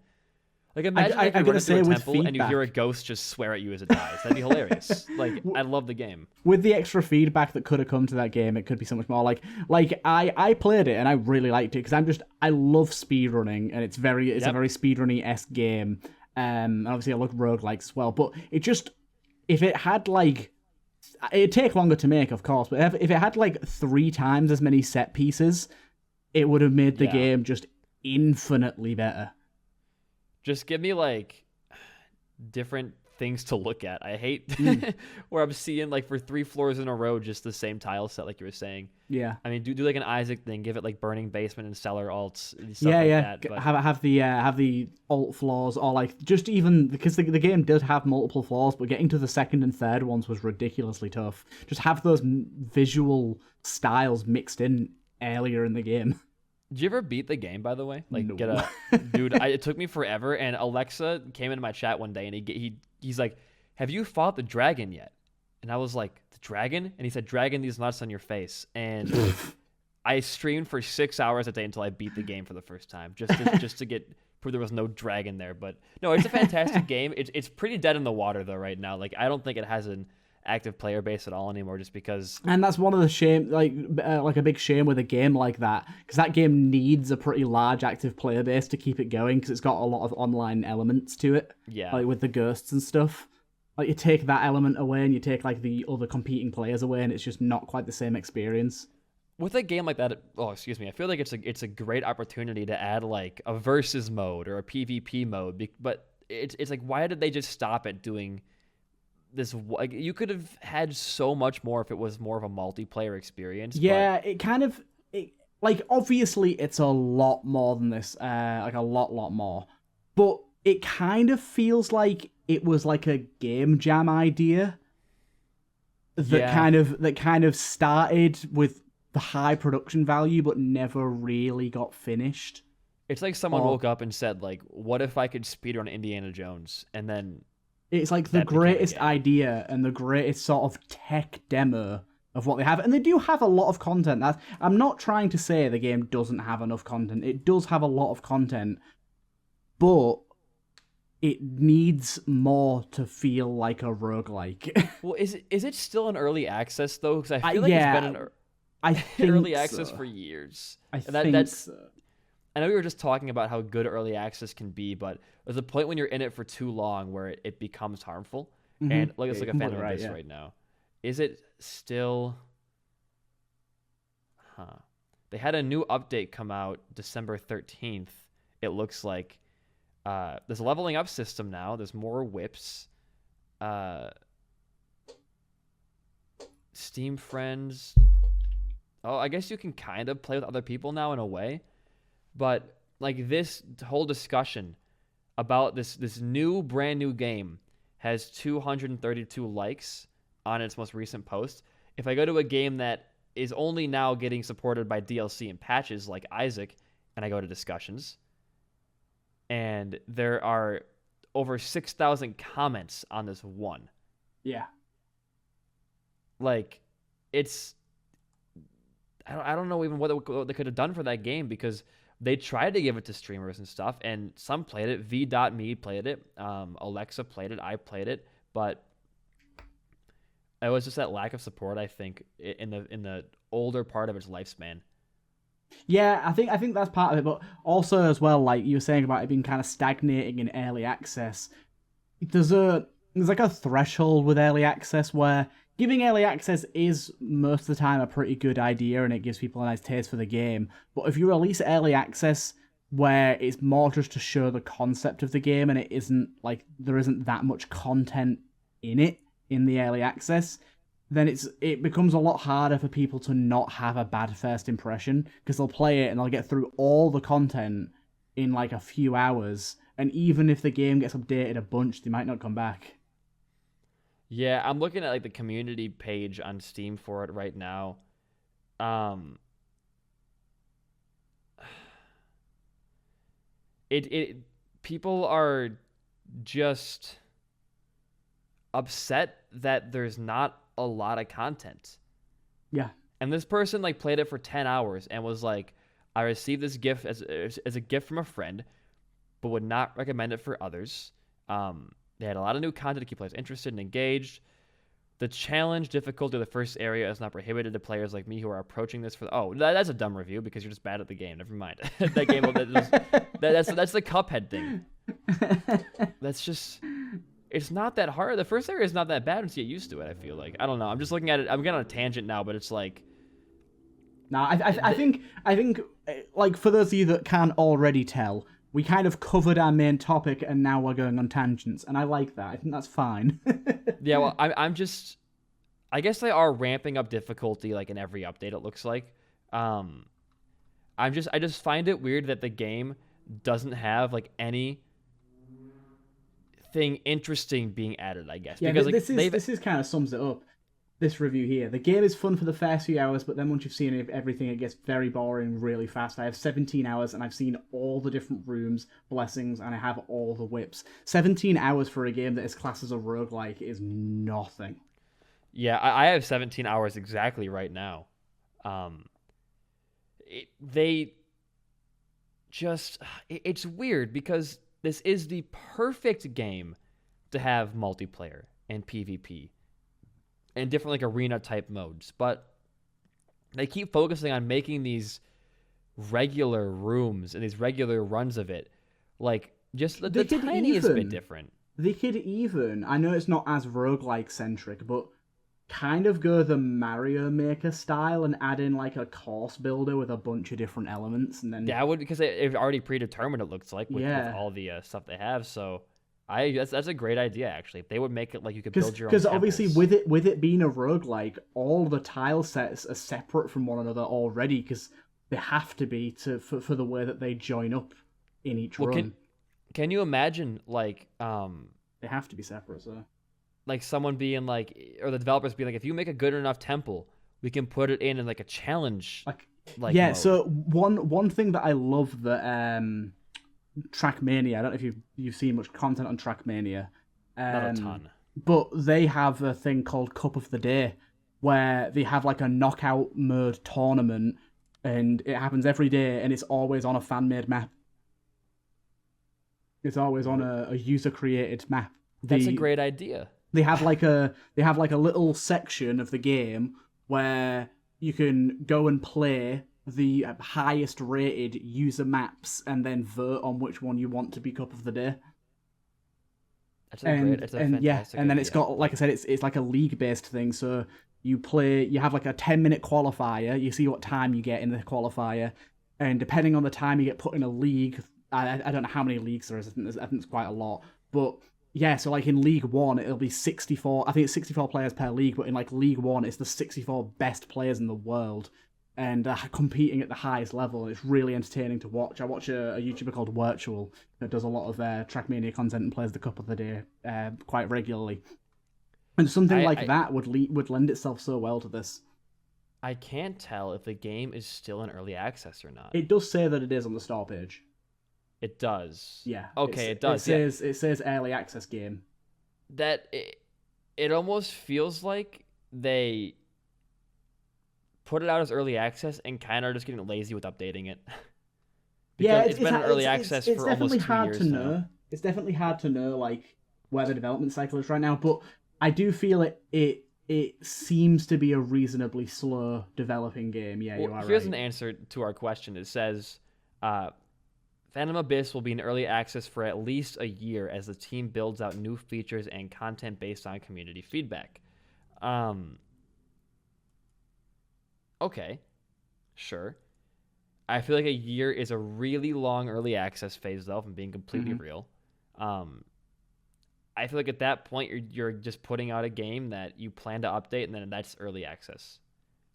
Like imagine if you run into a temple and you hear a ghost just swear at you as it dies. That'd be hilarious. Like I love the game. With the extra feedback that could have come to that game, it could be so much more. Like I played it and I really liked it because I love speedrunning and it's a very speedrunning-esque game. And obviously I love roguelikes as well. But if it had like, it'd take longer to make, of course. But if it had like 3 times as many set pieces, it would have made the game just infinitely better. Just give me like different things to look at. I hate where I'm seeing like for 3 floors in a row just the same tile set, like you were saying. Yeah. I mean, do like an Isaac thing. Give it like burning basement and cellar alts. And stuff like that. But... Have the alt floors or like just even because the game did have multiple floors, but getting to the second and third ones was ridiculously tough. Just have those visual styles mixed in earlier in the game. Did you ever beat the game, by the way? Like, no. Dude, it took me forever, and Alexa came into my chat one day, and he's like, have you fought the dragon yet? And I was like, the dragon? And he said, dragon these nuts on your face. And I streamed for 6 hours a day until I beat the game for the first time, just to get prove there was no dragon there. But no, it's a fantastic game. It's pretty dead in the water, though, right now. Like, I don't think it has an active player base at all anymore, just because. And that's one of the shame, like a big shame with a game like that, because that game needs a pretty large active player base to keep it going, because it's got a lot of online elements to it. Yeah. Like with the ghosts and stuff. Like you take that element away, and you take like the other competing players away, and it's just not quite the same experience. With a game like that, I feel like it's a great opportunity to add like a versus mode or a PvP mode, but it's like, why did they just stop at doing this? Like, you could have had so much more if it was more of a multiplayer experience. Yeah, but... like obviously it's a lot more than this, like a lot more. But it kind of feels like it was like a game jam idea that kind of started with the high production value, but never really got finished. It's like someone woke up and said, like, what if I could speedrun Indiana Jones? And then it's like the greatest idea and the greatest sort of tech demo of what they have, and they do have a lot of content. I'm not trying to say the game doesn't have enough content. It does have a lot of content, but it needs more to feel like a roguelike. Well, is it still in early access though? Because I feel like it's been in early access for years. I think so. I know we were just talking about how good early access can be, but there's a point when you're in it for too long where it becomes harmful. Mm-hmm. And look, it's like a Phantom Abyss right now. Is it still? They had a new update come out December 13th. It looks like there's a leveling up system now. There's more whips. Steam friends. Oh, I guess you can kind of play with other people now in a way. But like this whole discussion about this brand new game has 232 likes on its most recent post. If I go to a game that is only now getting supported by DLC and patches like Isaac, and I go to discussions, and there are over 6,000 comments on this one. Yeah. Like, it's... I don't know even what they could have done for that game, because they tried to give it to streamers and stuff, and some played it. V.me played it. Olexa played it. I played it. But it was just that lack of support, I think, in the older part of its lifespan. Yeah, I think that's part of it, but also as well, like you were saying about it being kind of stagnating in early access. There's like a threshold with early access where giving early access is most of the time a pretty good idea and it gives people a nice taste for the game. But if you release early access where it's more just to show the concept of the game and it isn't like there isn't that much content in it in the early access, then it becomes a lot harder for people to not have a bad first impression, because they'll play it and they'll get through all the content in like a few hours, and even if the game gets updated a bunch, they might not come back. Yeah, I'm looking at like the community page on Steam for it right now. People are just upset that there's not a lot of content. Yeah. And this person like played it for 10 hours and was like, I received this gift as a gift from a friend, but would not recommend it for others. They had a lot of new content to keep players interested and engaged. The challenge difficulty of the first area is not prohibited to players like me who are approaching this for... Oh, that's a dumb review because you're just bad at the game. Never mind. That game... that's the Cuphead thing. That's just... It's not that hard. The first area is not that bad once you get used to it, I feel like. I don't know. I'm just looking at it. I'm getting on a tangent now, but it's like... Nah, I think, like, for those of you that can't already tell, we kind of covered our main topic and now we're going on tangents, and I like that. I think that's fine. Yeah, well, I'm just... I guess they are ramping up difficulty, like, in every update, it looks like. I just find it weird that the game doesn't have, like, any... thing interesting being added, I guess. Yeah, because this is kind of sums it up. This review here. The game is fun for the first few hours, but then once you've seen everything, it gets very boring really fast. I have 17 hours and I've seen all the different rooms, blessings, and I have all the whips. 17 hours for a game that is classed as a roguelike is nothing. Yeah, I have 17 hours exactly right now. It's weird because this is the perfect game to have multiplayer and PvP and different like arena type modes, but they keep focusing on making these regular rooms and these regular runs of it like just the tiniest bit different. They could even, I know it's not as roguelike centric, but kind of go the Mario Maker style and add in like a course builder with a bunch of different elements, and then would, because it's already predetermined, it looks like, with all the stuff they have. So that's a great idea, actually. If they would make it like you could build your own because obviously with it being a roguelike, all the tile sets are separate from one another already, because they have to be for the way that they join up in each run. Can you imagine like they have to be separate, so like someone being like, or the developers being like, if you make a good enough temple, we can put it in like a challenge. Like yeah. Mode. So one thing that I love that Trackmania, I don't know if you've seen much content on Trackmania. Not a ton. But they have a thing called Cup of the Day, where they have like a knockout mode tournament, and it happens every day, and it's always on a fan-made map. It's always on a user-created map. That's a great idea. They have like a little section of the game where you can go and play the highest rated user maps and then vote on which one you want to be Cup of the Day. It's a fantastic and then idea. it's got, like I said, it's like a league-based thing. So you have like a 10-minute qualifier. You see what time you get in the qualifier, and depending on the time you get put in a league. I don't know how many leagues there is. I think it's quite a lot. But yeah, so like in League 1, it'll be 64. I think it's 64 players per league. But in like League 1, it's the 64 best players in the world, and competing at the highest level. It's really entertaining to watch. I watch a YouTuber called Virtual that does a lot of Trackmania content and plays the Cup of the Day quite regularly. And something that would lend itself so well to this. I can't tell if the game is still in early access or not. It does say that it is on the store page. It does. Yeah. Okay, it does. It says early access game. It almost feels like they put it out as early access and kind of are just getting lazy with updating it. Because it's been in early access for almost 2 years now. It's definitely hard to know like where the development cycle is right now, but I do feel it seems to be a reasonably slow developing game. Yeah, you are right. Here's an answer to our question. It says, Phantom Abyss will be in early access for at least a year as the team builds out new features and content based on community feedback. Okay, sure. I feel like a year is a really long early access phase, though, if I'm being completely real. I feel like at that point, you're just putting out a game that you plan to update, and then that's early access.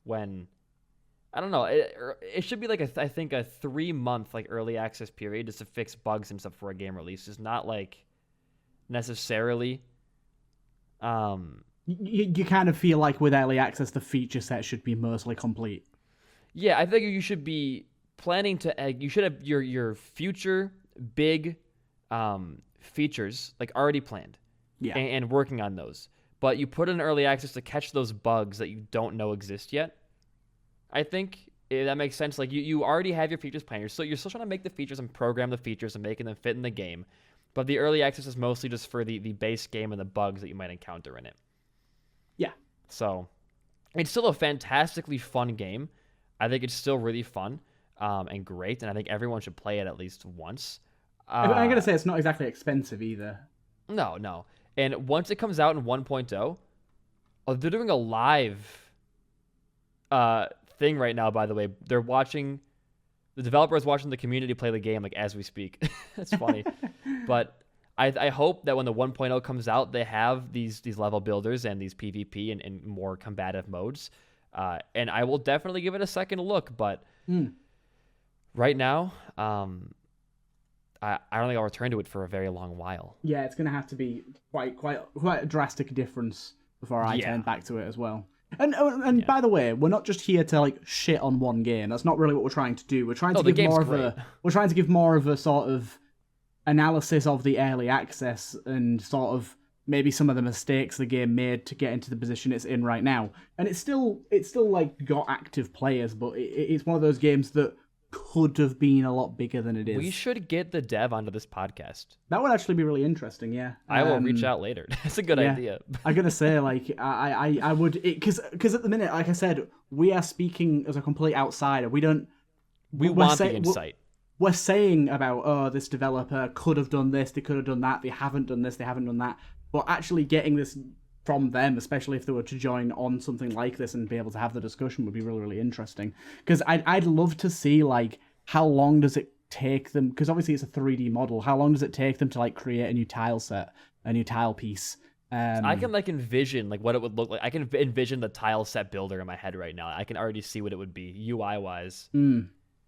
When, I don't know, it should be like I think a 3-month like early access period just to fix bugs and stuff for a game release. It's not like necessarily. You kind of feel like with early access, the feature set should be mostly complete. Yeah, I think you should be planning to. You should have your future big features like already planned, and working on those. But you put in early access to catch those bugs that you don't know exist yet. I think that makes sense. Like you already have your features planned. You're still trying to make the features and program the features and making them fit in the game. But the early access is mostly just for the base game and the bugs that you might encounter in it. Yeah. So it's still a fantastically fun game. I think it's still really fun and great, and I think everyone should play it at least once. I gotta say, it's not exactly expensive either. No. And once it comes out in 1.0, they're doing a live thing right now, by the way. They're watching, the developer is watching the community play the game like as we speak. That's funny. But I hope that when the 1.0 comes out, they have these level builders and these PvP and more combative modes. And I will definitely give it a second look, but right now, I don't think I'll return to it for a very long while. Yeah, it's going to have to be quite a drastic difference before I turn back to it as well. And by the way, we're not just here to like shit on one game. That's not really what we're trying to do. We're trying to give more of a sort of analysis of the early access and sort of maybe some of the mistakes the game made to get into the position it's in right now. And it's still like got active players, but it's one of those games that could have been a lot bigger than it is. We should get the dev onto this podcast. That would actually be really interesting, yeah. I will reach out later. That's a good idea. I'm going to say, like, I would... Because at the minute, like I said, we are speaking as a complete outsider. We want the insight. We're saying about, this developer could have done this, they could have done that, they haven't done this, they haven't done that. But actually getting this from them, especially if they were to join on something like this and be able to have the discussion, would be really, really interesting. Because I'd love to see, like, how long does it take them, because obviously it's a 3D model, how long does it take them to, like, create a new tile set, a new tile piece? I can, like, envision, like, what it would look like. I can envision the tile set builder in my head right now. I can already see what it would be, UI-wise.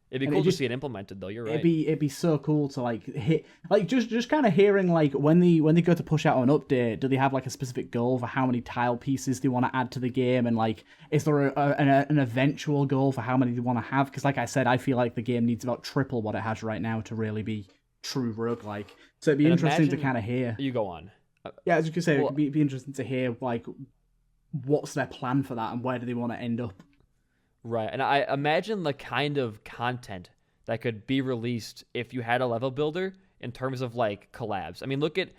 It'd be cool to see it implemented, though. You're right. It'd be so cool to like hit, like just kind of hearing like when they go to push out an update, do they have like a specific goal for how many tile pieces they want to add to the game, and like is there an eventual goal for how many they want to have? Because like I said, I feel like the game needs about triple what it has right now to really be true roguelike. So it'd be interesting to kind of hear. You go on. Yeah, as you could say, it'd be interesting to hear like what's their plan for that and where do they want to end up. Right. And I imagine the kind of content that could be released if you had a level builder in terms of like collabs. I mean, look at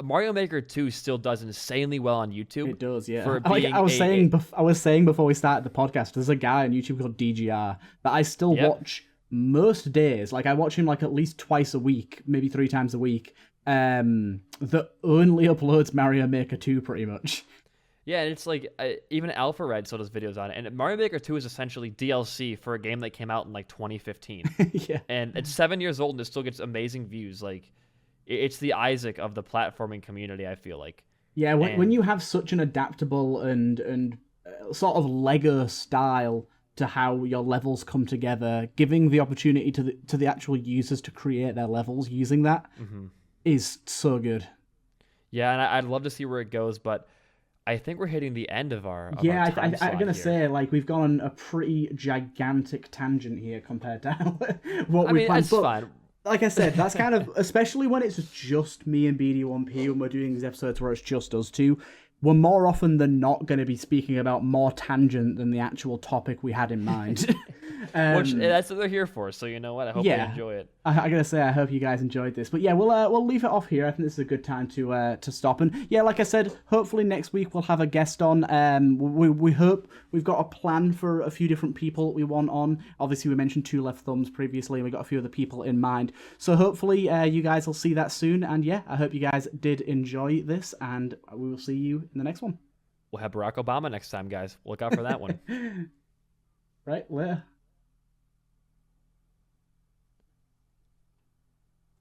Mario Maker 2 still does insanely well on YouTube. It does, yeah. For Like being I was saying before we started the podcast, there's a guy on YouTube called DGR that I still watch most days. Like I watch him like at least twice a week, maybe 3 times a week. That only uploads Mario Maker 2 pretty much. Yeah, and it's like even Alpha Red still does videos on it. And Mario Maker 2 is essentially DLC for a game that came out in like 2015. Yeah. And it's 7 years old and it still gets amazing views. Like it's the Isaac of the platforming community, I feel like. Yeah, when you have such an adaptable and sort of Lego style to how your levels come together, giving the opportunity to the actual users to create their levels using that is so good. Yeah, and I'd love to see where it goes, but I think we're hitting the end of our I'm going to say, like, we've gone on a pretty gigantic tangent here compared to what we planned. It's fine. Like I said, that's kind of, especially when it's just me and BD1P, when we're doing these episodes where it's just us two, we're more often than not going to be speaking about more tangent than the actual topic we had in mind. Which that's what they're here for. So you know what? I hope you enjoy it. I gotta say, I hope you guys enjoyed this. But yeah, we'll leave it off here. I think this is a good time to stop. And yeah, like I said, hopefully next week we'll have a guest on. We hope we've got a plan for a few different people we want on. Obviously, we mentioned Two Left Thumbs previously, and we got a few other people in mind. So hopefully you guys will see that soon. And yeah, I hope you guys did enjoy this, and we will see you in the next one. We'll have Barack Obama next time, guys. Look out for that one. Right, later.